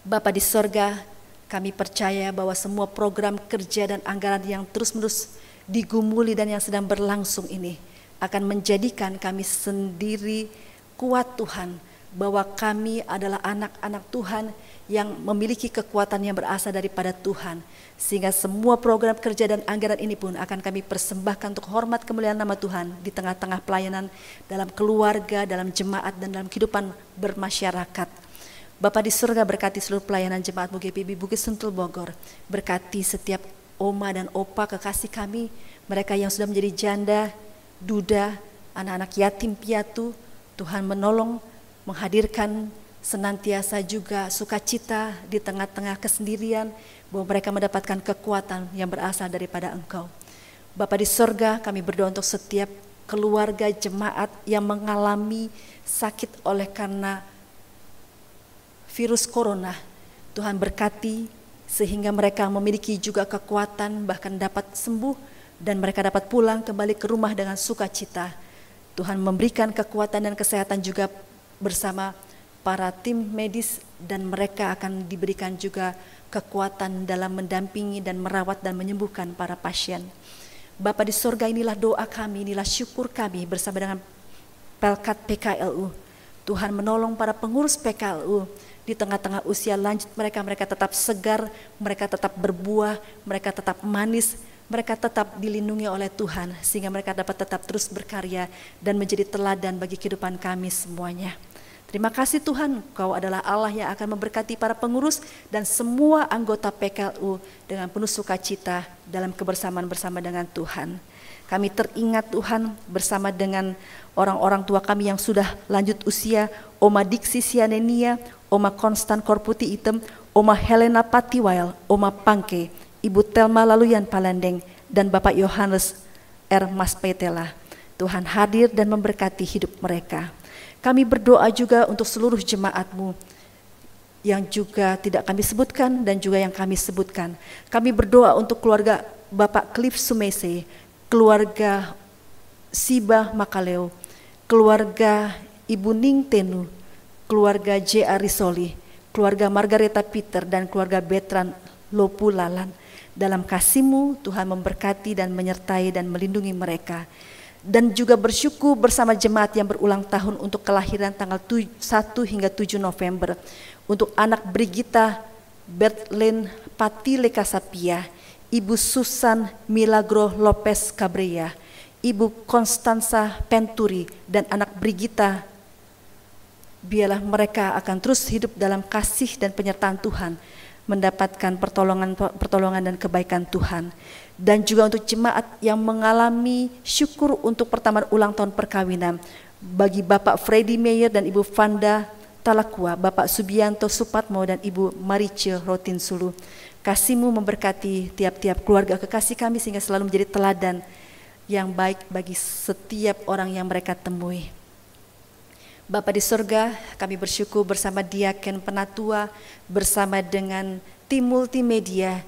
Bapa di sorga, kami percaya bahwa semua program kerja dan anggaran yang terus-menerus digumuli dan yang sedang berlangsung ini akan menjadikan kami sendiri kuat Tuhan, bahwa kami adalah anak-anak Tuhan yang memiliki kekuatan yang berasal daripada Tuhan, sehingga semua program kerja dan anggaran ini pun akan kami persembahkan untuk hormat kemuliaan nama Tuhan di tengah-tengah pelayanan dalam keluarga, dalam jemaat, dan dalam kehidupan bermasyarakat. Bapa di surga, berkati seluruh pelayanan jemaat-Mu GPIB Bukit Sentul Bogor, berkati setiap Oma dan Opa kekasih kami, mereka yang sudah menjadi janda, duda, anak-anak yatim piatu, Tuhan menolong, menghadirkan senantiasa juga sukacita di tengah-tengah kesendirian, bahwa mereka mendapatkan kekuatan yang berasal daripada Engkau. Bapa di sorga, kami berdoa untuk setiap keluarga jemaat yang mengalami sakit oleh karena virus corona. Tuhan berkati sehingga mereka memiliki juga kekuatan, bahkan dapat sembuh dan mereka dapat pulang kembali ke rumah dengan sukacita. Tuhan memberikan kekuatan dan kesehatan juga bersama para tim medis, dan mereka akan diberikan juga kekuatan dalam mendampingi dan merawat dan menyembuhkan para pasien. Bapa di sorga, inilah doa kami, inilah syukur kami bersama dengan Pelkat PKLU. Tuhan menolong para pengurus PKLU di tengah-tengah usia lanjut mereka, mereka tetap segar, mereka tetap berbuah, mereka tetap manis, mereka tetap dilindungi oleh Tuhan sehingga mereka dapat tetap terus berkarya dan menjadi teladan bagi kehidupan kami semuanya. Terima kasih Tuhan, Engkau adalah Allah yang akan memberkati para pengurus dan semua anggota PKLU dengan penuh sukacita dalam kebersamaan bersama dengan Tuhan. Kami teringat Tuhan bersama dengan orang-orang tua kami yang sudah lanjut usia, Oma Diksi Sianenia, Oma Konstan Korputi Item, Oma Helena Patiwail, Oma Pangke, Ibu Telma Laluyan Palandeng, dan Bapak Yohanes R. Maspetela. Tuhan hadir dan memberkati hidup mereka. Kami berdoa juga untuk seluruh jemaat-Mu yang juga tidak kami sebutkan dan juga yang kami sebutkan. Kami berdoa untuk keluarga Bapak Cliff Sumese, keluarga Siba Makaleo, keluarga Ibu Ning Tenu, keluarga J. Arisoli, keluarga Margareta Peter, dan keluarga Betran Lopulalan. Dalam kasih-Mu Tuhan memberkati dan menyertai dan melindungi mereka. Dan juga bersyukur bersama jemaat yang berulang tahun untuk kelahiran tanggal 1 hingga 7 November. Untuk anak Brigita Bertlen Patile Kasapia, Ibu Susan Milagro Lopez Cabreya, Ibu Konstansa Penturi, dan anak Brigita. Biarlah mereka akan terus hidup dalam kasih dan penyertaan Tuhan, mendapatkan pertolongan dan kebaikan Tuhan. Dan juga untuk jemaat yang mengalami syukur untuk pertama ulang tahun perkawinan, bagi Bapak Freddy Meyer dan Ibu Vanda Talakua, Bapak Subianto Supatmo dan Ibu Marice Rotin Sulu. Kasih-Mu memberkati tiap-tiap keluarga kekasih kami sehingga selalu menjadi teladan yang baik bagi setiap orang yang mereka temui. Bapa di surga, kami bersyukur bersama Diaken Penatua, bersama dengan tim multimedia,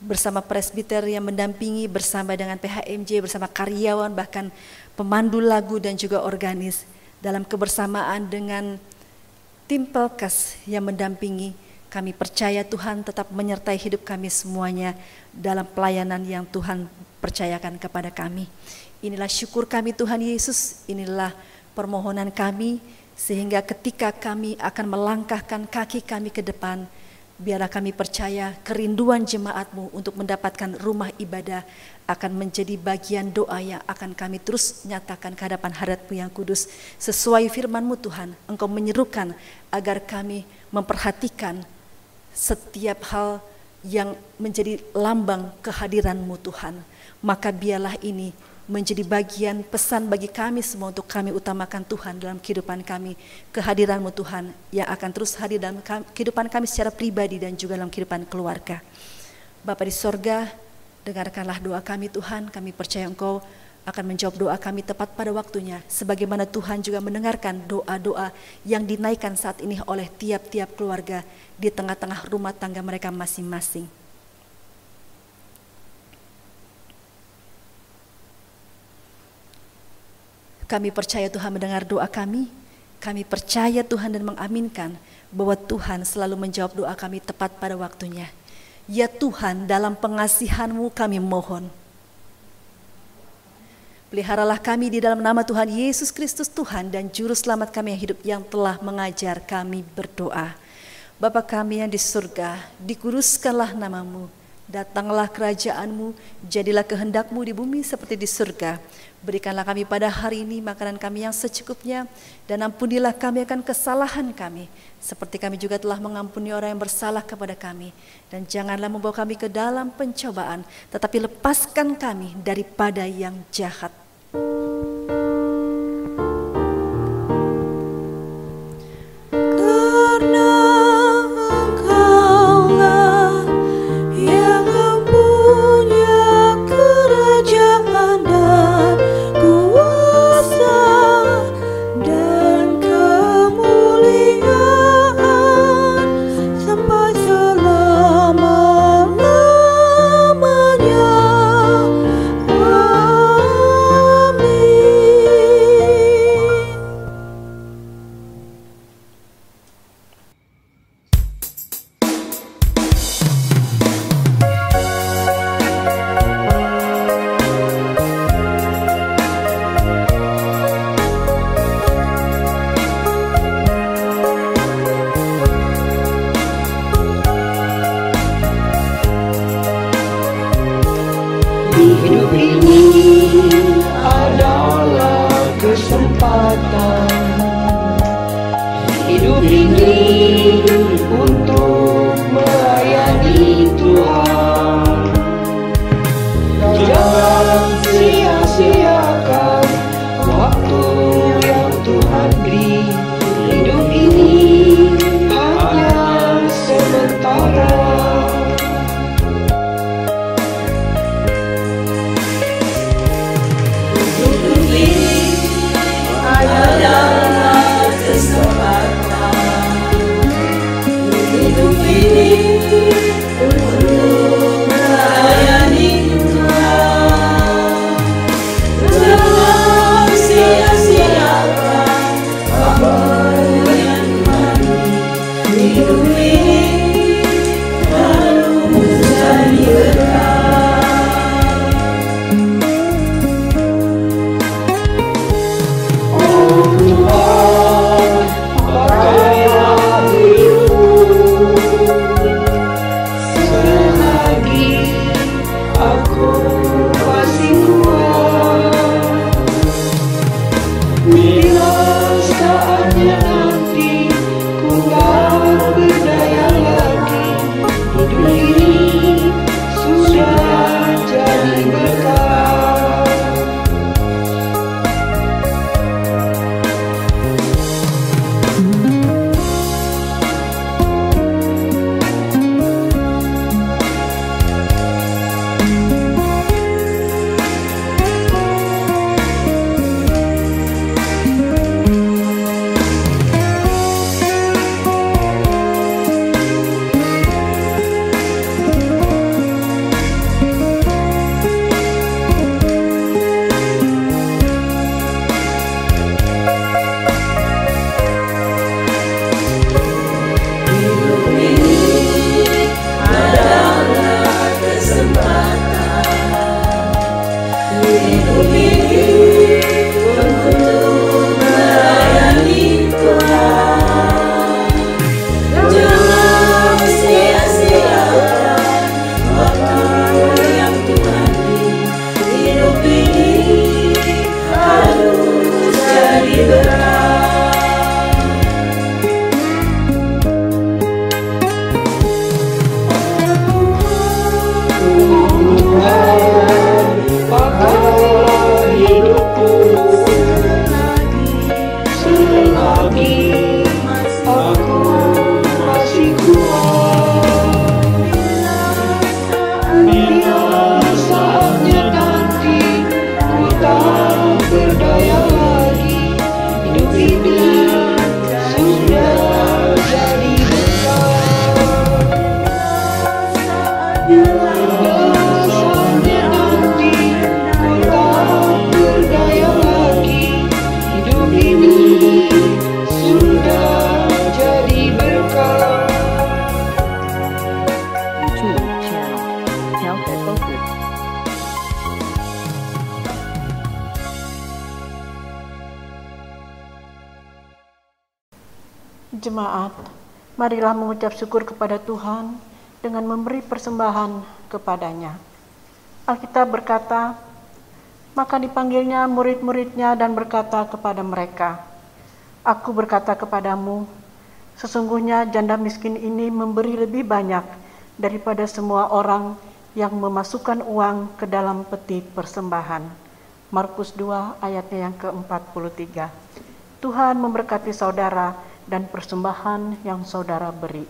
bersama presbiter yang mendampingi, bersama dengan PHMJ, bersama karyawan, bahkan pemandu lagu dan juga organis, dalam kebersamaan dengan tim Pelkas yang mendampingi. Kami percaya Tuhan tetap menyertai hidup kami semuanya dalam pelayanan yang Tuhan percayakan kepada kami. Inilah syukur kami Tuhan Yesus, inilah permohonan kami, sehingga ketika kami akan melangkahkan kaki kami ke depan, biarlah kami percaya kerinduan jemaat-Mu untuk mendapatkan rumah ibadah akan menjadi bagian doa yang akan kami terus nyatakan ke hadapan hadirat-Mu yang kudus. Sesuai firman-Mu Tuhan, Engkau menyerukan agar kami memperhatikan setiap hal yang menjadi lambang kehadiran-Mu Tuhan. Maka biarlah ini menjadi bagian pesan bagi kami semua untuk kami utamakan Tuhan dalam kehidupan kami, kehadiran-Mu Tuhan yang akan terus hadir dalam kehidupan kami secara pribadi dan juga dalam kehidupan keluarga. Bapa di sorga, dengarkanlah doa kami Tuhan, kami percaya Engkau akan menjawab doa kami tepat pada waktunya, sebagaimana Tuhan juga mendengarkan doa-doa yang dinaikkan saat ini oleh tiap-tiap keluarga di tengah-tengah rumah tangga mereka masing-masing. Kami percaya Tuhan mendengar doa kami percaya Tuhan dan mengaminkan bahwa Tuhan selalu menjawab doa kami tepat pada waktunya. Ya Tuhan, dalam pengasihan-Mu kami mohon, peliharalah kami di dalam nama Tuhan Yesus Kristus Tuhan dan Juru Selamat kami yang hidup, yang telah mengajar kami berdoa. Bapa kami yang di surga, dikuduskanlah nama-Mu, datanglah kerajaan-Mu, jadilah kehendak-Mu di bumi seperti di surga. Berikanlah kami pada hari ini makanan kami yang secukupnya, dan ampunilah kami akan kesalahan kami, seperti kami juga telah mengampuni orang yang bersalah kepada kami. Dan janganlah membawa kami ke dalam pencobaan, tetapi lepaskan kami daripada yang jahat. Jemaat, marilah mengucap syukur kepada Tuhan dengan memberi persembahan kepadanya. Alkitab berkata, maka dipanggilnya murid-muridnya dan berkata kepada mereka, Aku berkata kepadamu, sesungguhnya janda miskin ini memberi lebih banyak daripada semua orang yang memasukkan uang ke dalam peti persembahan. Markus 2 ayatnya yang ke-43. Tuhan memberkati saudara dan persembahan yang saudara beri.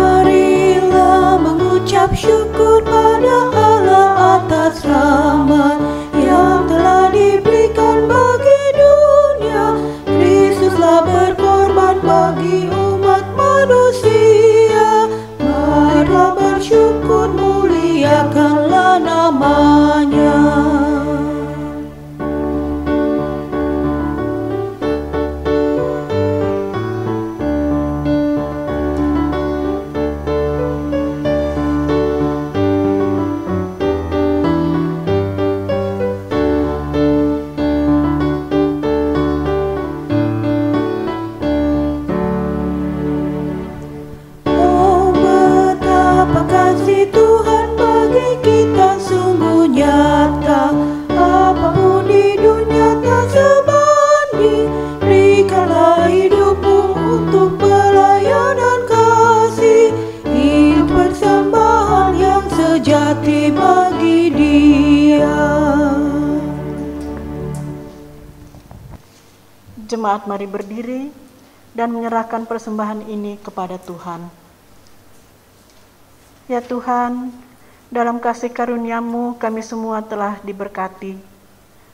Marilah mengucap syukur pada Allah atas rahmat yang telah diberikan bagi dunia. Kristuslah berkorban bagi umat manusia. Marilah bersyukur, muliakanlah namanya. Jemaat mari berdiri dan menyerahkan persembahan ini kepada Tuhan. Ya Tuhan, dalam kasih karunia-Mu kami semua telah diberkati.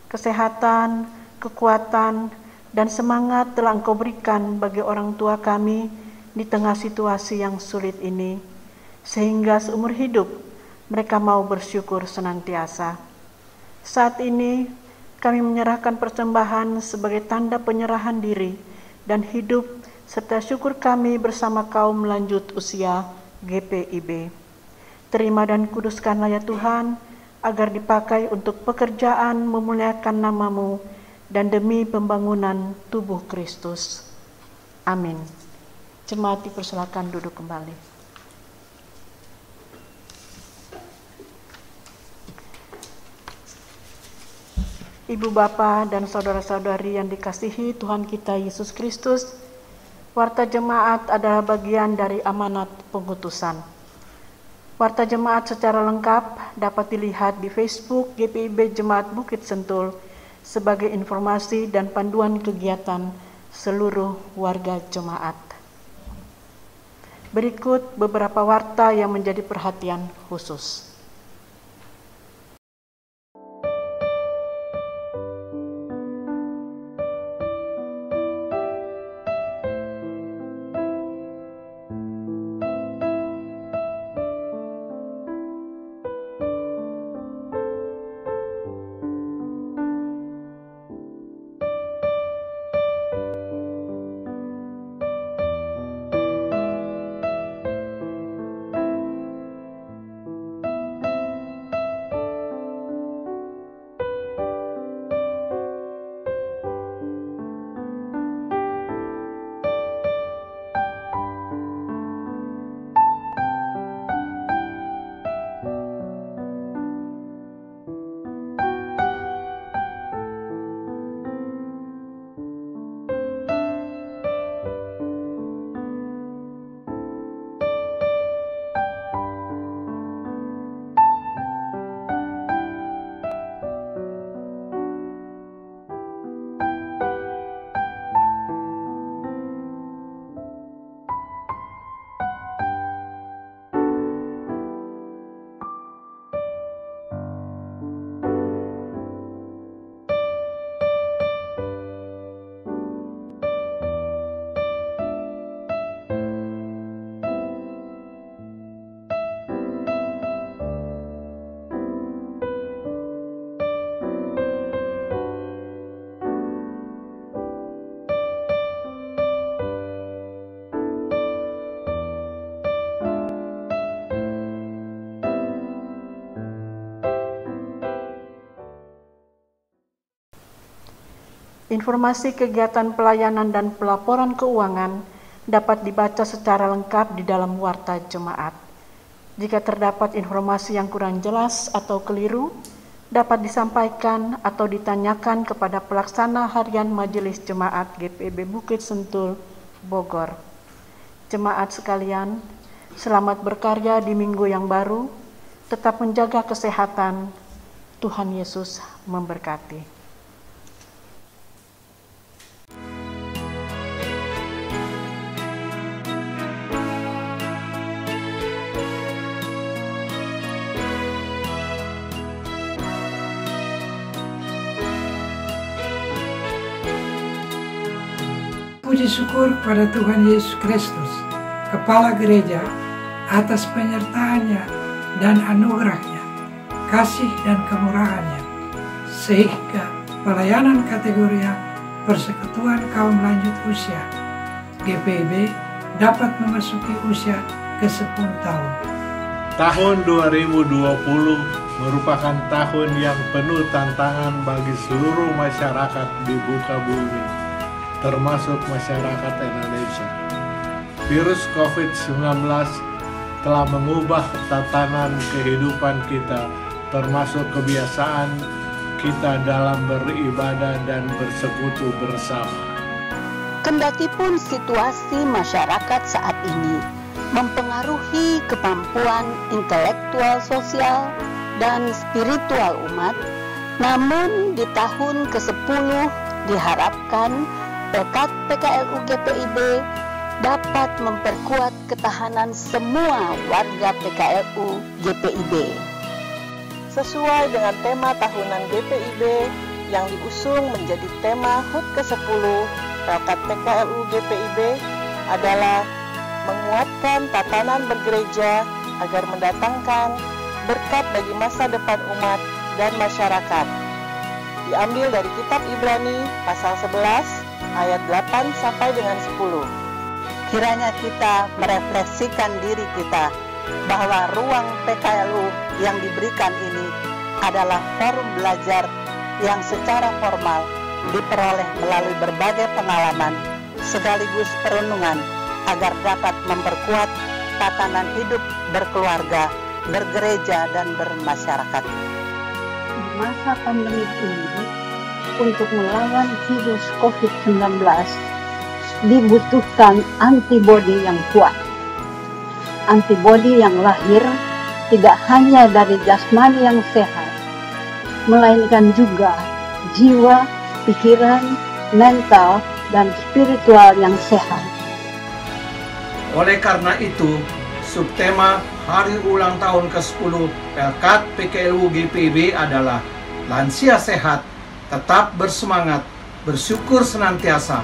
Kesehatan, kekuatan, dan semangat telah Engkau berikan bagi orang tua kami di tengah situasi yang sulit ini, sehingga seumur hidup mereka mau bersyukur senantiasa. Saat ini kami menyerahkan persembahan sebagai tanda penyerahan diri dan hidup serta syukur kami bersama kaum lanjut usia GPIB. Terima dan kuduskanlah ya Tuhan, agar dipakai untuk pekerjaan memuliakan nama-Mu dan demi pembangunan tubuh Kristus. Amin. Jemaat dipersilakan duduk kembali. Ibu bapa dan saudara-saudari yang dikasihi Tuhan kita Yesus Kristus, warta jemaat adalah bagian dari amanat pengutusan. Warta jemaat secara lengkap dapat dilihat di Facebook GPIB Jemaat Bukit Sentul sebagai informasi dan panduan kegiatan seluruh warga jemaat. Berikut beberapa warta yang menjadi perhatian khusus. Informasi kegiatan pelayanan dan pelaporan keuangan dapat dibaca secara lengkap di dalam warta jemaat. Jika terdapat informasi yang kurang jelas atau keliru, dapat disampaikan atau ditanyakan kepada pelaksana harian Majelis Jemaat GPIB Bukit Sentul, Bogor. Jemaat sekalian, selamat berkarya di minggu yang baru, tetap menjaga kesehatan. Tuhan Yesus memberkati. Puji syukur kepada Tuhan Yesus Kristus, Kepala Gereja, atas penyertaannya dan anugerahnya, kasih dan kemurahannya, sehingga pelayanan kategori Persekutuan Kaum Lanjut Usia GPIB dapat memasuki usia ke-10 tahun. Tahun 2020 merupakan tahun yang penuh tantangan bagi seluruh masyarakat di muka bumi, termasuk masyarakat Indonesia. Virus COVID-19 telah mengubah tatanan kehidupan kita, termasuk kebiasaan kita dalam beribadah dan bersekutu bersama. Kendatipun situasi masyarakat saat ini mempengaruhi kemampuan intelektual, sosial, dan spiritual umat, namun di tahun ke-10 diharapkan Pekat PKLU GPIB dapat memperkuat ketahanan semua warga PKLU GPIB. Sesuai dengan tema tahunan GPIB yang diusung menjadi tema HUT ke-10, Pekat PKLU GPIB adalah menguatkan tatanan bergereja agar mendatangkan berkat bagi masa depan umat dan masyarakat. Diambil dari kitab Ibrani pasal 11 ayat 8 sampai dengan 10. Kiranya kita merefleksikan diri kita bahwa ruang PKLU yang diberikan ini adalah forum belajar yang secara formal diperoleh melalui berbagai pengalaman sekaligus perenungan agar dapat memperkuat tatanan hidup berkeluarga, bergereja, dan bermasyarakat. Di masa pandemi ini, untuk melawan virus COVID-19 dibutuhkan antibodi yang kuat. Antibodi yang lahir tidak hanya dari jasmani yang sehat, melainkan juga jiwa, pikiran, mental, dan spiritual yang sehat. Oleh karena itu, subtema hari ulang tahun ke-10 Pekat PKLU GPIB adalah lansia sehat, tetap bersemangat, bersyukur senantiasa.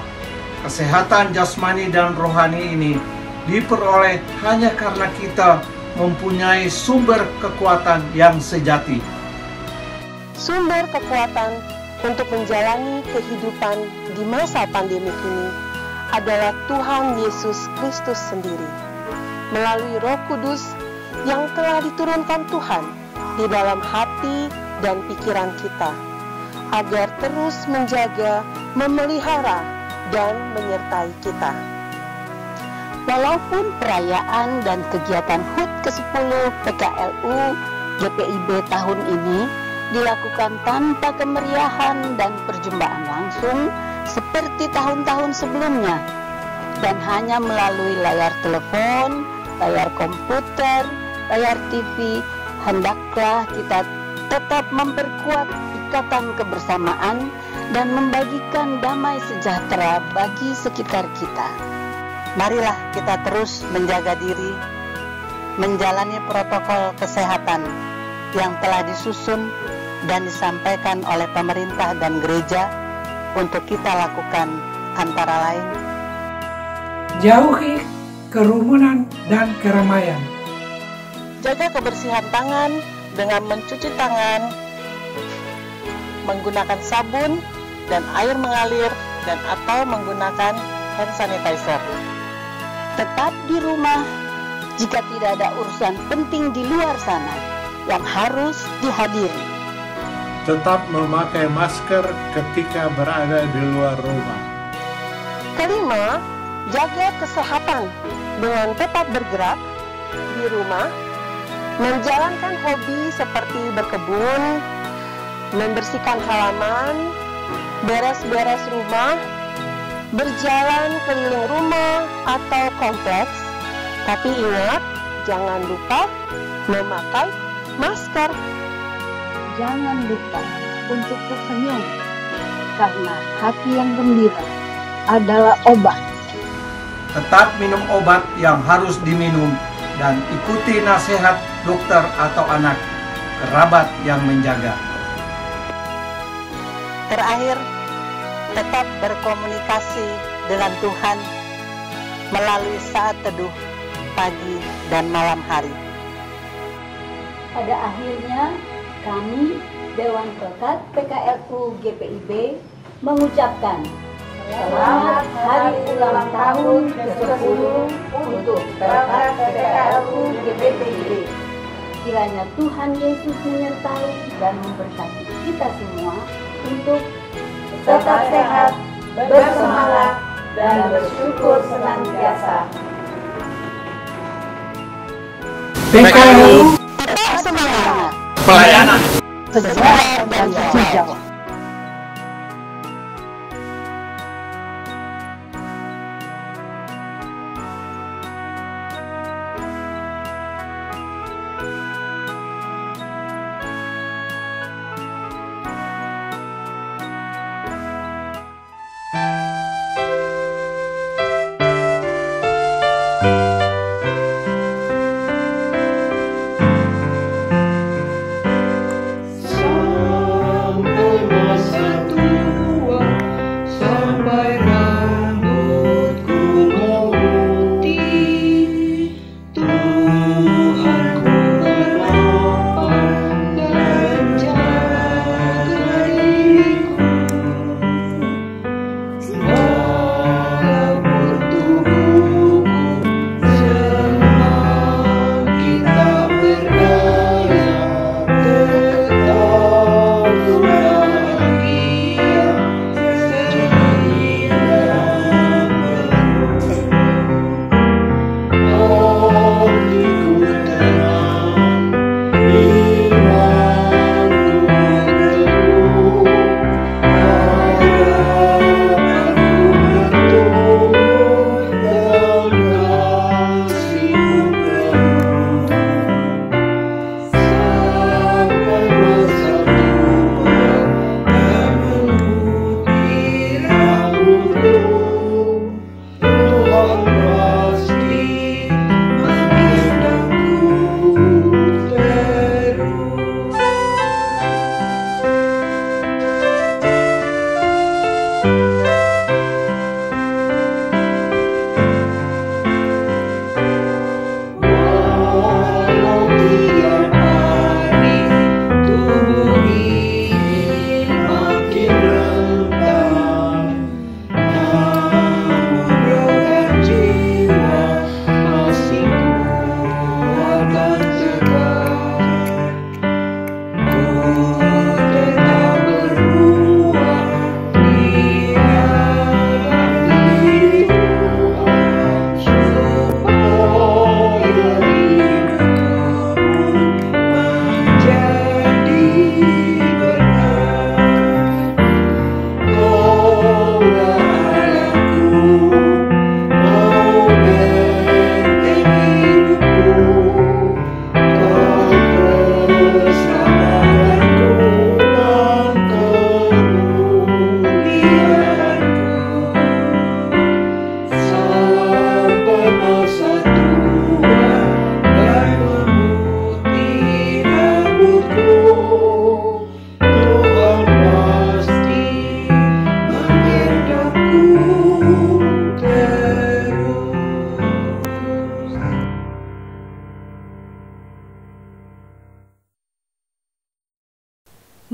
Kesehatan jasmani dan rohani ini diperoleh hanya karena kita mempunyai sumber kekuatan yang sejati. Sumber kekuatan untuk menjalani kehidupan di masa pandemi ini adalah Tuhan Yesus Kristus sendiri, melalui Roh Kudus yang telah diturunkan Tuhan di dalam hati dan pikiran kita, agar terus menjaga, memelihara, dan menyertai kita. Walaupun perayaan dan kegiatan HUT ke-10 PKLU GPIB tahun ini dilakukan tanpa kemeriahan dan perjumpaan langsung seperti tahun-tahun sebelumnya, dan hanya melalui layar telepon, layar komputer, layar TV, hendaklah kita tetap memperkuat ikatan kebersamaan dan membagikan damai sejahtera bagi sekitar kita. Marilah kita terus menjaga diri, menjalani protokol kesehatan yang telah disusun dan disampaikan oleh pemerintah dan gereja untuk kita lakukan, antara lain: jauhi kerumunan dan keramaian, jaga kebersihan tangan dengan mencuci tangan, menggunakan sabun dan air mengalir, dan atau menggunakan hand sanitizer. Tetap di rumah jika tidak ada urusan penting di luar sana yang harus dihadiri. Tetap memakai masker ketika berada di luar rumah. Kelima, jaga kesehatan dengan tetap bergerak di rumah, menjalankan hobi seperti berkebun, membersihkan halaman, beres-beres rumah, berjalan keliling rumah atau kompleks. Tapi ingat, jangan lupa memakai masker. Jangan lupa untuk tersenyum, karena hati yang gembira adalah obat. Tetap minum obat yang harus diminum dan ikuti nasihat dokter atau anak kerabat yang menjaga. Terakhir, tetap berkomunikasi dengan Tuhan melalui saat teduh pagi dan malam hari. Pada akhirnya, kami, Dewan Pekat PKLU GPIB, mengucapkan selamat hari ulang tahun ke-10 untuk Pekat PKLU GPIB. Kiranya Tuhan Yesus menyertai dan memberkati kita semua untuk tetap sehat, bersemangat, dan bersyukur senantiasa. PKLU Tetap semangat, Pelayanan sejahtera dan hijau.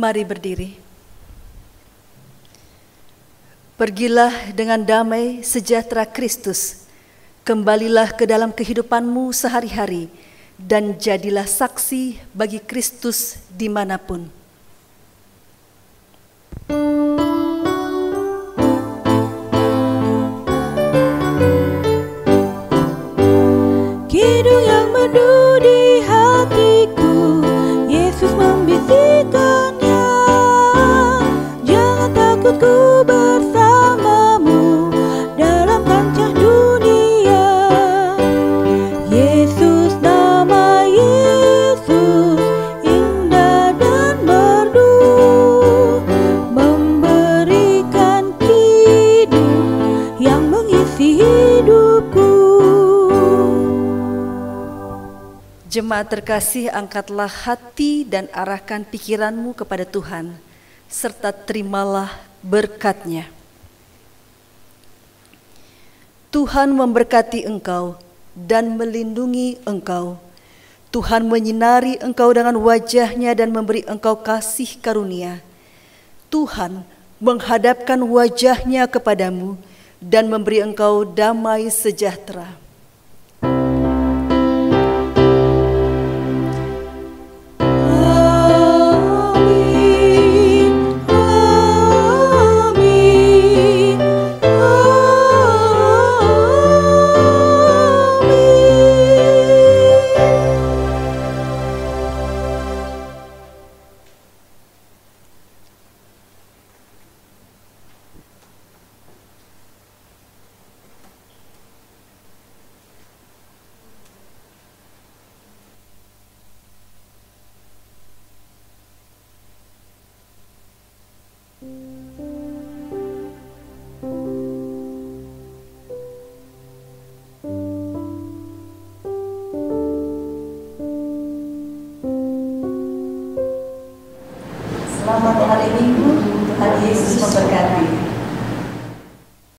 Mari berdiri. Pergilah dengan damai sejahtera Kristus. Kembalilah ke dalam kehidupanmu sehari-hari dan jadilah saksi bagi Kristus dimanapun. Kidung yang merdu di hatiku, Yesus membisikkannya. Jangan takut, ku bersamamu dalam kancah dunia. Yesus, nama Yesus, indah dan merdu, memberikan kidung yang mengisi hidupku. Jemaat terkasih, angkatlah hati dan arahkan pikiranmu kepada Tuhan, serta terimalah berkat-Nya. Tuhan memberkati engkau dan melindungi engkau. Tuhan menyinari engkau dengan wajah-Nya dan memberi engkau kasih karunia. Tuhan menghadapkan wajah-Nya kepadamu dan memberi engkau damai sejahtera. Selamat hari Minggu, Tuhan Yesus memberkati.